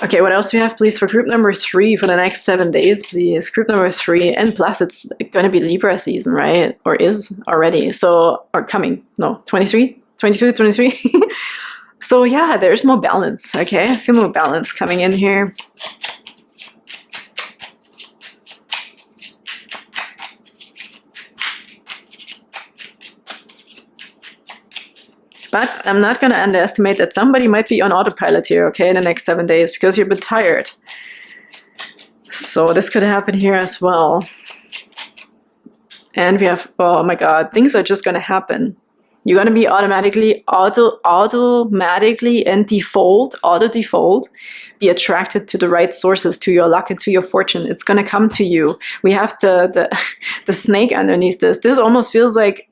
Okay, what else do we have, please, for group number 3 for the next 7 days, please? Group number 3, and plus it's going to be Libra season, right? Or is already, so, or coming, no, 23? 22, 23? So yeah, there's more balance, okay? I feel more balance coming in here. But I'm not going to underestimate that somebody might be on autopilot here, okay, in the next 7 days because you're a bit tired. So this could happen here as well. And we have, oh my God, things are just going to happen. You're going to be automatically and auto default, be attracted to the right sources, to your luck and to your fortune. It's going to come to you. We have the snake underneath this. This almost feels like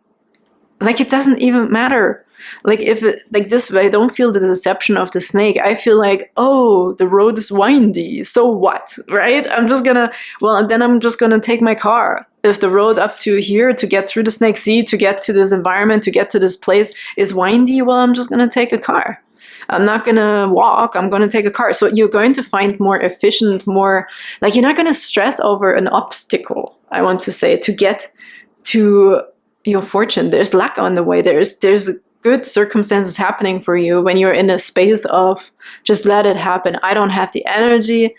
it doesn't even matter. Like if it, like this way, I don't feel the deception of the snake. I feel like, oh, the road is windy. So what, right? I'm just gonna, well, then I'm just gonna take my car. If the road up to here to get through the snake sea, to get to this environment, to get to this place is windy, well, I'm just gonna take a car. I'm not going to walk. I'm going to take a car. So you're going to find more efficient, more like you're not going to stress over an obstacle, I want to say, to get to your fortune. There's luck on the way. There's good circumstances happening for you when you're in a space of just let it happen. I don't have the energy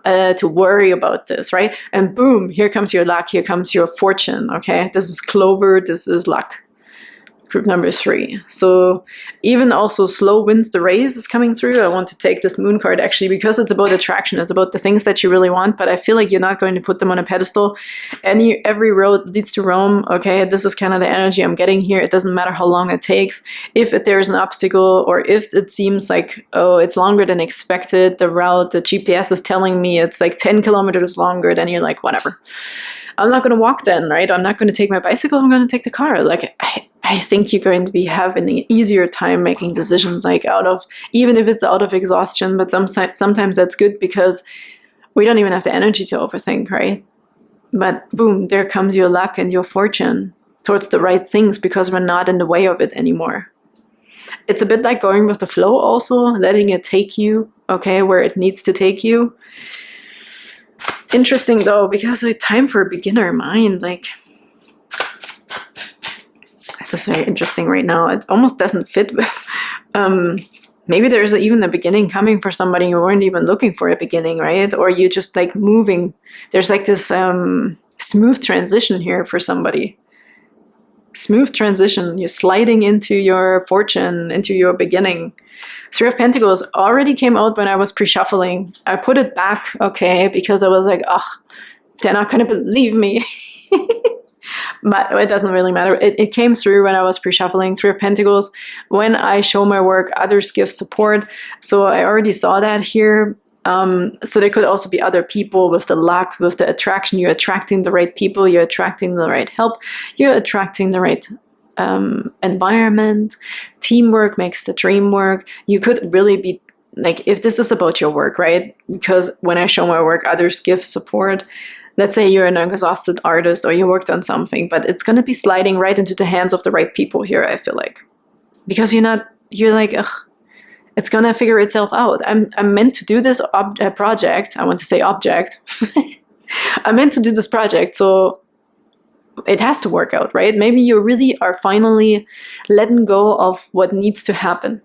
to worry about this, right? And boom, here comes your luck. Here comes your fortune. Okay, this is clover. This is luck. Group number 3. So even also slow wins the race is coming through. I want to take this moon card actually because it's about attraction. It's about the things that you really want, but I feel like you're not going to put them on a pedestal. Every road leads to Rome. Okay, this is kind of the energy I'm getting here. It doesn't matter how long it takes. If there's an obstacle or if it seems like, oh, it's longer than expected, the route, the GPS is telling me it's like 10 kilometers longer, then you're like, whatever. I'm not going to walk then, right? I'm not going to take my bicycle. I'm going to take the car. Like, I think you're going to be having an easier time making decisions, like even if it's out of exhaustion, but sometimes that's good because we don't even have the energy to overthink, right? But boom, there comes your luck and your fortune towards the right things because we're not in the way of it anymore. It's a bit like going with the flow also, letting it take you, okay, where it needs to take you. Interesting though, because like time for a beginner mind, like this is very interesting right now. It almost doesn't fit with maybe there's even a beginning coming for somebody you weren't even looking for a beginning, right? Or you just like moving. There's like this smooth transition here for somebody. Smooth transition. You're sliding into your fortune, into your beginning. 3 of Pentacles already came out when I was pre-shuffling. I put it back, okay, because I was like, oh, they're not going to believe me. But it doesn't really matter. It came through when I was pre-shuffling. 3 of Pentacles. When I show my work, others give support. So I already saw that here. So there could also be other people with the luck, with the attraction. You're attracting the right people. You're attracting the right help. You're attracting the right environment. Teamwork makes the dream work. You could really be like, if this is about your work, right? Because when I show my work, others give support. Let's say you're an exhausted artist or you worked on something, but it's going to be sliding right into the hands of the right people here, I feel like. Because you're like, ugh, it's going to figure itself out. I'm meant to do this project. I want to say object. I'm meant to do this project, so it has to work out, right? Maybe you really are finally letting go of what needs to happen.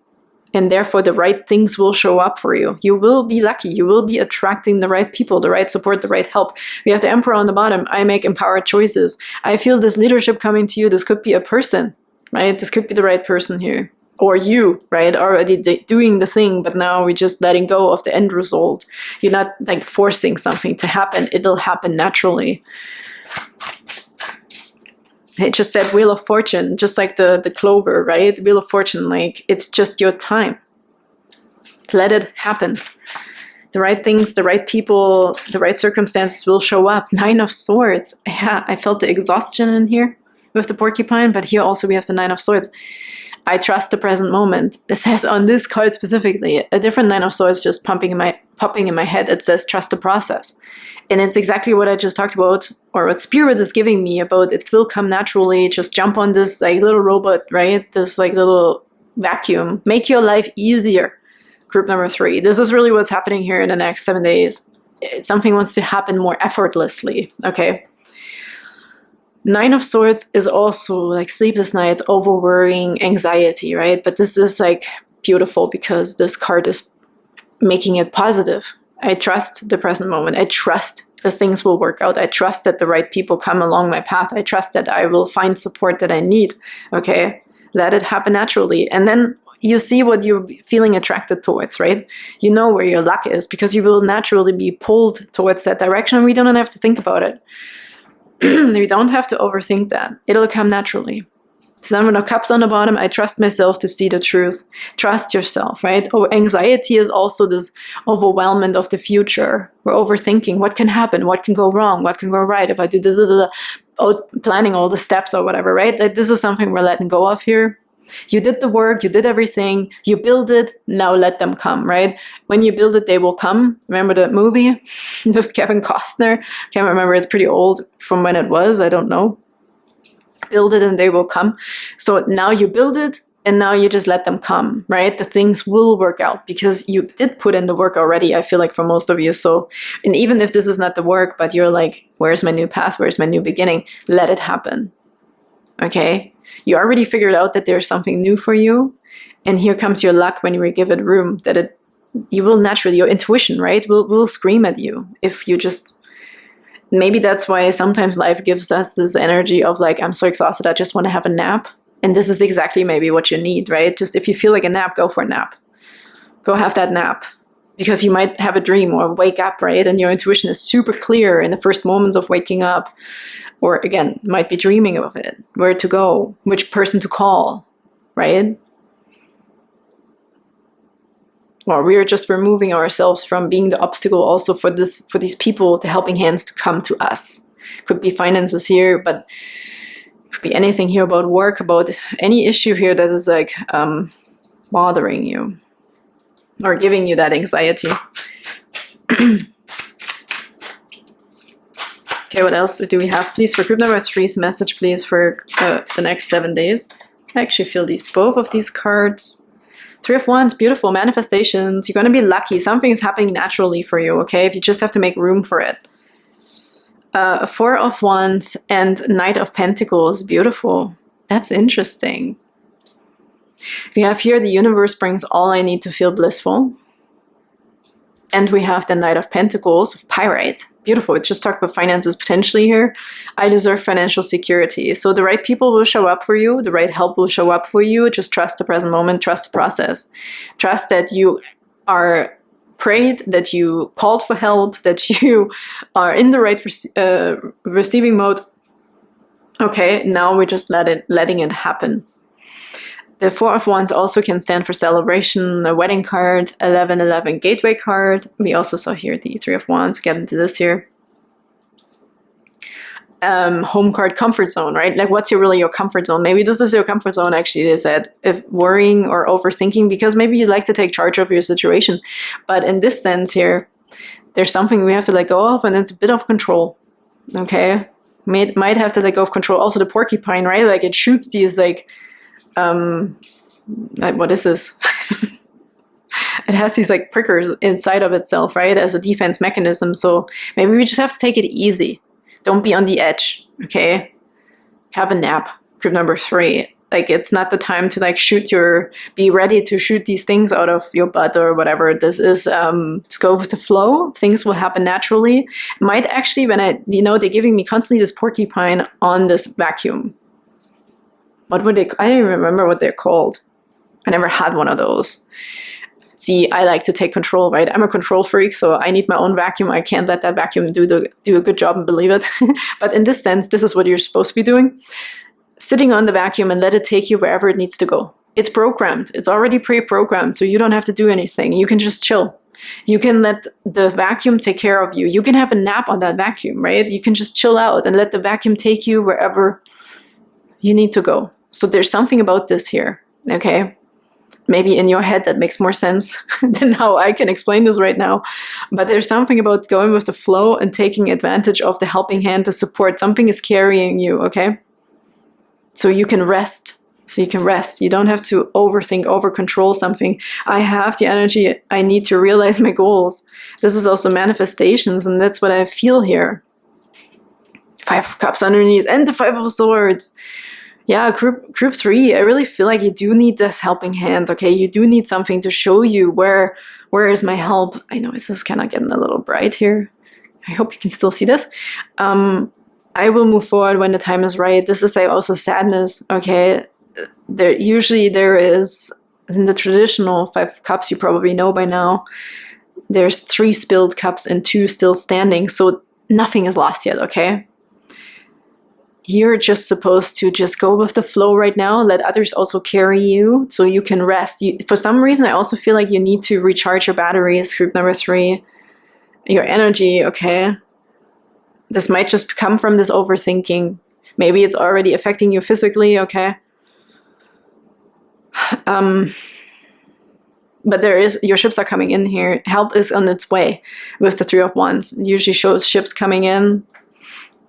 And therefore, the right things will show up for you. You will be lucky. You will be attracting the right people, the right support, the right help. We have the Emperor on the bottom. I make empowered choices. I feel this leadership coming to you. This could be a person, right? This could be the right person here. Or you, right? Already doing the thing, but now we're just letting go of the end result. You're not like forcing something to happen. It'll happen naturally. It just said Wheel of Fortune, just like the clover, right? Wheel of Fortune, like it's just your time. Let it happen. The right things, the right people, the right circumstances will show up. 9 of Swords. Yeah, I felt the exhaustion in here with the Porcupine, but here also we have the 9 of Swords. I trust the present moment. It says on this card specifically, a different 9 of Swords just popping in my head. It says trust the process. And it's exactly what I just talked about, or what Spirit is giving me about it will come naturally. Just jump on this like little robot, right? This like little vacuum. Make your life easier. Group number 3. This is really what's happening here in the next 7 days. Something wants to happen more effortlessly, okay? 9 of Swords is also like sleepless nights, over-worrying, anxiety, right? But this is like beautiful because this card is making it positive. I trust the present moment. I trust that things will work out. I trust that the right people come along my path. I trust that I will find support that I need, okay? Let it happen naturally. And then you see what you're feeling attracted towards, right? You know where your luck is because you will naturally be pulled towards that direction. We don't have to think about it. We don't have to overthink that. It'll come naturally. 7 of Cups on the bottom. I trust myself to see the truth. Trust yourself, right? Oh, anxiety is also this overwhelmment of the future. We're overthinking what can happen, what can go wrong, what can go right if I do this, planning all the steps or whatever, right? Like this is something we're letting go of here. You did the work, you did everything, you build it, now let them come, right? When you build it, they will come. Remember the movie with Kevin Costner? Can't remember, it's pretty old from when it was, I don't know. Build it and they will come. So now you build it, And now you just let them come, right? The things will work out because you did put in the work already, I feel like, for most of you. So, and even if this is not the work, but you're like, where's my new path? Where's my new beginning? Let it happen. Okay? You already figured out that there's something new for you. And here comes your luck when you give it room, that you will naturally, your intuition, right, will scream at you if you just, maybe that's why sometimes life gives us this energy of like, I'm so exhausted, I just want to have a nap. And this is exactly maybe what you need, right? Just if you feel like a nap, go for a nap. Go have that nap. Because you might have a dream or wake up, right? And your intuition is super clear in the first moments of waking up. Or again, might be dreaming of it. Where to go, which person to call, right? Or we are just removing ourselves from being the obstacle also for these people, the helping hands to come to us. Could be finances here, but could be anything here about work, about any issue here that is like bothering you or giving you that anxiety. Okay, what else do we have? Please, for group number 3's message, please, for the next 7 days. I actually feel both of these cards. 3 of Wands, beautiful manifestations. You're going to be lucky. Something is happening naturally for you, okay? If you just have to make room for it. 4 of Wands and Knight of Pentacles, beautiful. That's interesting. We have here the universe brings all I need to feel blissful. And we have the Knight of Pentacles, Pyrite. Beautiful. It just talked about finances potentially here. I deserve financial security. So the right people will show up for you. The right help will show up for you. Just trust the present moment. Trust the process. Trust that you are prayed, that you called for help, that you are in the right receiving mode. Okay, now we're just letting it happen. The 4 of Wands also can stand for celebration, a wedding card, 1111 gateway card. We also saw here the 3 of Wands. Get into this here. Home card, comfort zone, right? Like, what's really your comfort zone? Maybe this is your comfort zone, actually, they said. If worrying or overthinking, because maybe you like to take charge of your situation. But in this sense here, there's something we have to let go of, and it's a bit of control. Okay? Might have to let go of control. Also the porcupine, right? Like, it shoots these, like, what is this? It has these like prickers inside of itself, right? As a defense mechanism. So maybe we just have to take it easy. Don't be on the edge, okay? Have a nap. Group number 3. Like, it's not the time to like be ready to shoot these things out of your butt or whatever. This is, just go with the flow. Things will happen naturally. Might actually, when they're giving me constantly this porcupine on this vacuum. What would they, I don't even remember what they're called. I never had one of those. See, I like to take control, right? I'm a control freak, so I need my own vacuum. I can't let that vacuum do a good job and believe it. But in this sense, this is what you're supposed to be doing. Sitting on the vacuum and let it take you wherever it needs to go. It's programmed. It's already pre-programmed, so you don't have to do anything. You can just chill. You can let the vacuum take care of you. You can have a nap on that vacuum, right? You can just chill out and let the vacuum take you wherever you need to go. So there's something about this here, okay? Maybe in your head that makes more sense than how I can explain this right now. But there's something about going with the flow and taking advantage of the helping hand, the support. Something is carrying you, okay? So you can rest. You don't have to overthink, over-control something. I have the energy I need to realize my goals. This is also manifestations, and that's what I feel here. 5 of Cups underneath, and the 5 of Swords. Yeah, group 3, I really feel like you do need this helping hand, okay? You do need something to show you where is my help. I know this is kind of getting a little bright here. I hope you can still see this. I will move forward when the time is right. This is also sadness, okay? There is, in the traditional 5 of Cups, you probably know by now, there's 3 spilled cups and 2 still standing, so nothing is lost yet, okay? You're just supposed to just go with the flow right now. Let others also carry you so you can rest. For some reason, I also feel like you need to recharge your batteries, group number 3. Your energy, okay? This might just come from this overthinking. Maybe it's already affecting you physically, okay? But your ships are coming in here. Help is on its way with the 3 of Wands. It usually shows ships coming in.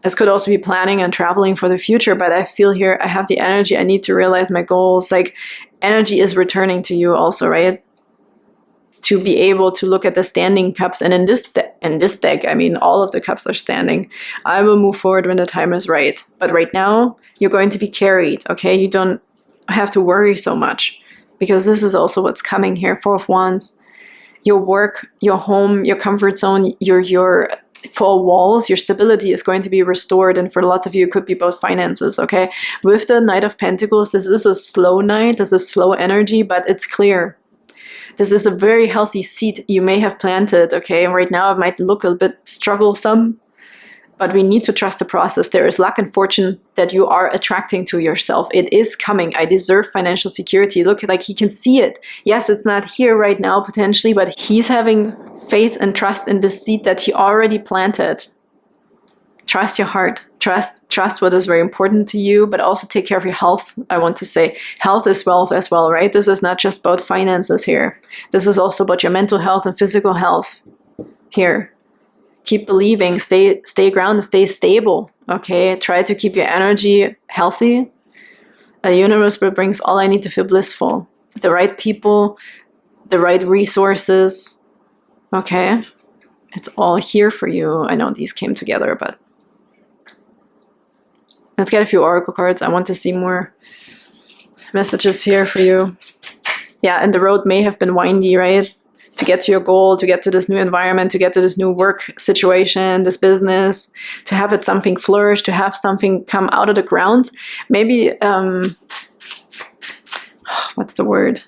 This could also be planning and traveling for the future, but I feel here I have the energy. I need to realize my goals. Like, energy is returning to you also, right? To be able to look at the standing cups. And in this deck, I mean, all of the cups are standing. I will move forward when the time is right. But right now, you're going to be carried, okay? You don't have to worry so much, because this is also what's coming here. Four of Wands. Your work, your home, your comfort zone, your four walls, your stability is going to be restored. And for lots of you, it could be both finances, okay? With the Knight of Pentacles, this is a slow night. This is slow energy, but it's clear. This is a very healthy seed you may have planted, okay? And right now it might look a bit strugglesome, but we need to trust the process. There is luck and fortune that you are attracting to yourself. It is coming. I deserve financial security. Look, like he can see it. Yes, it's not here right now potentially, but he's having faith and trust in this seed that he already planted. Trust your heart. Trust what is very important to you, but also take care of your health. I want to say health is wealth as well, right? This is not just about finances here. This is also about your mental health and physical health here. Keep believing, stay grounded, stay stable, okay? Try to keep your energy healthy. The universe brings all I need to feel blissful. The right people, the right resources, okay? It's all here for you. I know these came together, but let's get a few oracle cards. I want to see more messages here for you. Yeah, and the road may have been windy, right? To get to your goal, to get to this new environment, to get to this new work situation, this business, to have it something flourish, to have something come out of the ground. Maybe, what's the word?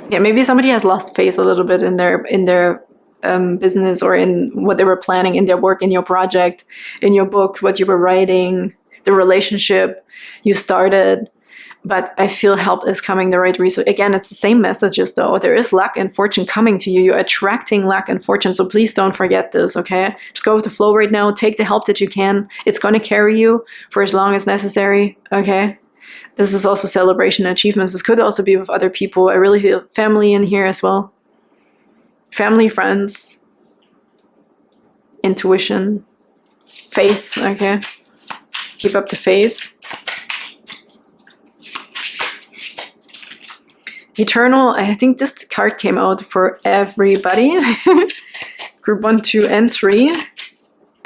Yeah, maybe somebody has lost faith a little bit in their business, or in what they were planning, in their work, in your project, in your book, what you were writing, the relationship you started. But I feel help is coming, the right resource. Again, it's the same messages though. There is luck and fortune coming to you. You're attracting luck and fortune. So please don't forget this, okay? Just go with the flow right now. Take the help that you can. It's going to carry you for as long as necessary, okay? This is also celebration and achievements. This could also be with other people. I really feel family in here as well. Family, friends, intuition, faith, okay? Keep up the faith. Eternal, I think this card came out for everybody. Group 1, 2, and 3.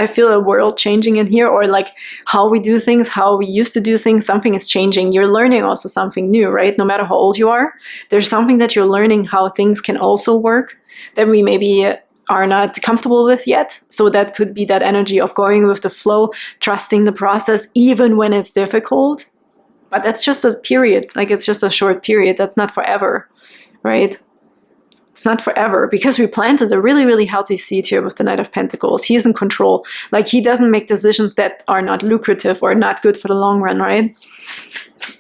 I feel a world changing in here, or like how we do things, how we used to do things, something is changing. You're learning also something new, right? No matter how old you are, there's something that you're learning how things can also work that we maybe are not comfortable with yet. So that could be that energy of going with the flow, trusting the process, even when it's difficult. But that's just a period, like it's just a short period. That's not forever, right? It's not forever, because we planted a really, really healthy seed here with the Knight of Pentacles. He is in control. Like, he doesn't make decisions that are not lucrative or not good for the long run, right?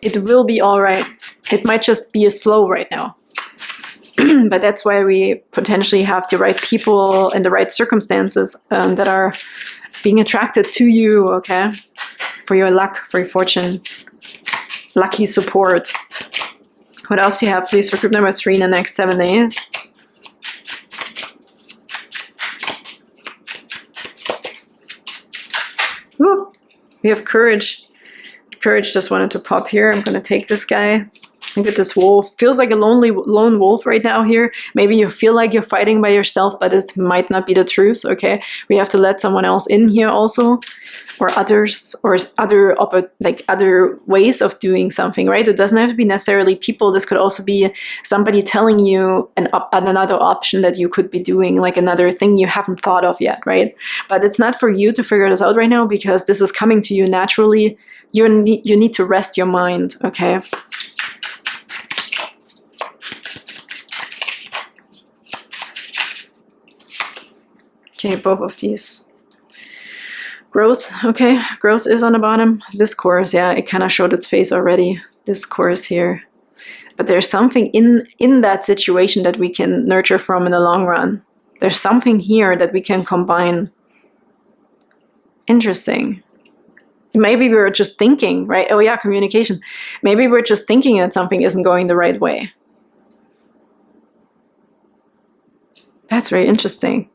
It will be all right. It might just be slow right now. But that's why we potentially have the right people and the right circumstances that are being attracted to you, okay? For your luck, for your fortune. Lucky support. What else do you have, please, for group number 3 in the next 7 days? Ooh, we have courage. Courage just wanted to pop here. I'm going to take this guy. Look at this wolf. Feels like a lone wolf right now here. Maybe you feel like you're fighting by yourself, but it might not be the truth, okay? We have to let someone else in here also, or others, or other ways of doing something, right? It doesn't have to be necessarily people. This could also be somebody telling you another option that you could be doing, like another thing you haven't thought of yet, right? But it's not for you to figure this out right now, because this is coming to you naturally. You need to rest your mind, okay? Okay, both of these. Growth, okay, growth is on the bottom. This course, yeah, it kind of showed its face already, this course here. But there's something in that situation that we can nurture from in the long run. There's something here that we can combine. Interesting. Maybe we were just thinking, right? Oh yeah, communication. Maybe we're just thinking that something isn't going the right way. That's very interesting.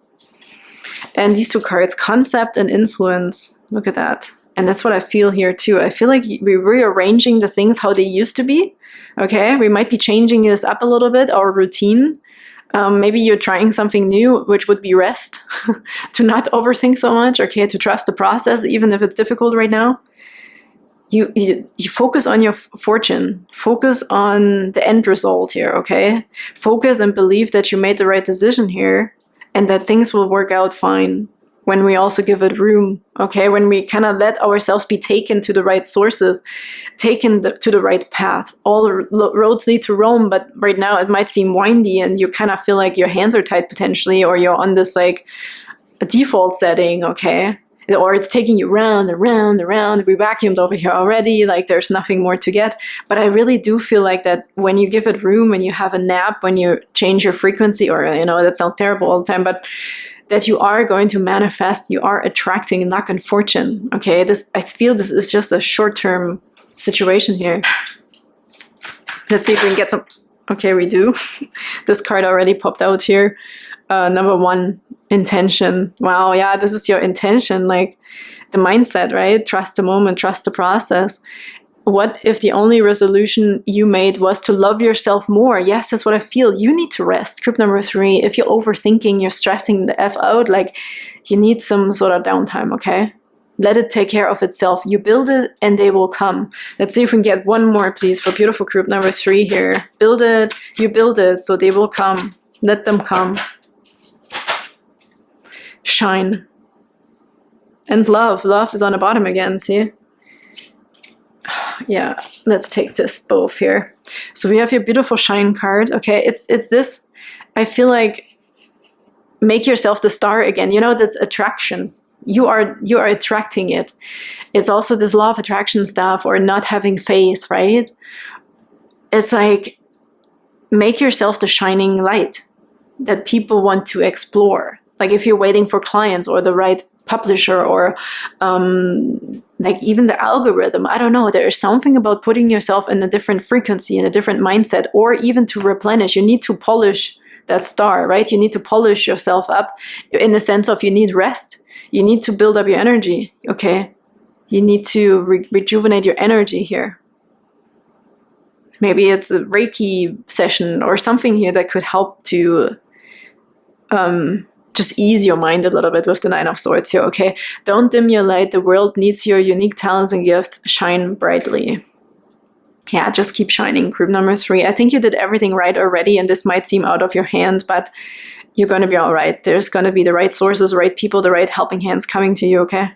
And these two cards, concept and influence. Look at that. And that's what I feel here too. I feel like we're rearranging the things how they used to be. Okay, we might be changing this up a little bit, our routine. Maybe you're trying something new, which would be rest. To not overthink so much, okay, to trust the process, even if it's difficult right now. You focus on your fortune. Focus on the end result here, okay? Focus and believe that you made the right decision here and that things will work out fine when we also give it room, okay? When we kind of let ourselves be taken to the right sources, taken to the right path. All the roads lead to Rome, but right now it might seem windy and you kind of feel like your hands are tied potentially, or you're on this like a default setting, okay? Or it's taking you round and round and round. We vacuumed over here already, like there's nothing more to get. But I really do feel like that when you give it room, when you have a nap, when you change your frequency, or, you know, that sounds terrible all the time, but that you are going to manifest, you are attracting luck and fortune, okay? I feel this is just a short-term situation here. Let's see if we can get some, okay, we do. This card already popped out here. Number 1, intention. Wow, yeah, this is your intention, like the mindset, right? Trust the moment, trust the process. What if the only resolution you made was to love yourself more? Yes, that's what I feel. You need to rest. Group number 3, if you're overthinking, you're stressing the F out, like you need some sort of downtime, okay? Let it take care of itself. You build it and they will come. Let's see if we can get one more, please, for beautiful group number 3 here. Build it, you build it, so they will come. Let them come. Shine. And love. Love is on the bottom again, see? Yeah, let's take this both here. So we have your beautiful shine card. Okay, it's this. I feel like make yourself the star again. You know, that's attraction. You are attracting it. It's also this law of attraction stuff, or not having faith, right? It's like make yourself the shining light that people want to explore. Like if you're waiting for clients or the right publisher, or like even the algorithm, I don't know, there is something about putting yourself in a different frequency, in a different mindset, or even to replenish. You need to polish that star, right? You need to polish yourself up in the sense of you need rest. You need to build up your energy, okay? You need to rejuvenate your energy here. Maybe it's a Reiki session or something here that could help to just ease your mind a little bit with the 9 of Swords here, okay? Don't dim your light. The world needs your unique talents and gifts. Shine brightly. Yeah, just keep shining. Group number 3. I think you did everything right already, and this might seem out of your hand, but you're going to be all right. There's going to be the right sources, right people, the right helping hands coming to you, okay?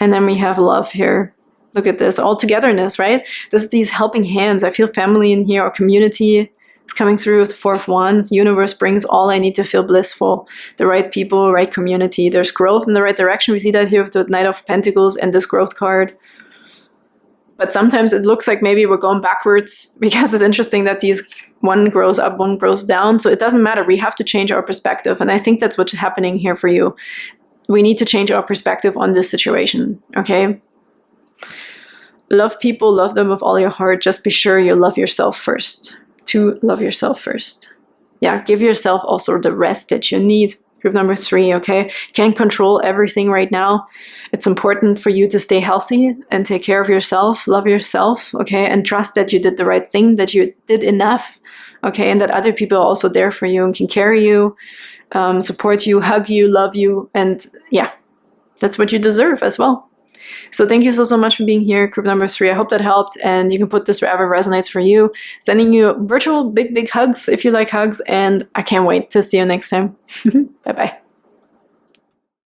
And then we have love here. Look at this. All togetherness, right? This is these helping hands. I feel family in here, or community. Coming through with the 4 of Wands. Universe brings all I need to feel blissful. The right people, right community. There's growth in the right direction. We see that here with the Knight of Pentacles and this growth card. But sometimes it looks like maybe we're going backwards, because it's interesting that these one grows up, one grows down. So it doesn't matter. We have to change our perspective. And I think that's what's happening here for you. We need to change our perspective on this situation, okay? Love people, love them with all your heart. Just be sure you love yourself first. To love yourself first. Yeah, give yourself also the rest that you need. Group number 3, okay? Can't control everything right now. It's important for you to stay healthy and take care of yourself, love yourself, okay? And trust that you did the right thing, that you did enough, okay? And that other people are also there for you and can carry you, support you, hug you, love you, and yeah, that's what you deserve as well. So thank you so much for being here, group number 3. I hope that helped, and you can put this wherever resonates for you. Sending you virtual big hugs if you like hugs, and I can't wait to see you next time. Bye-bye.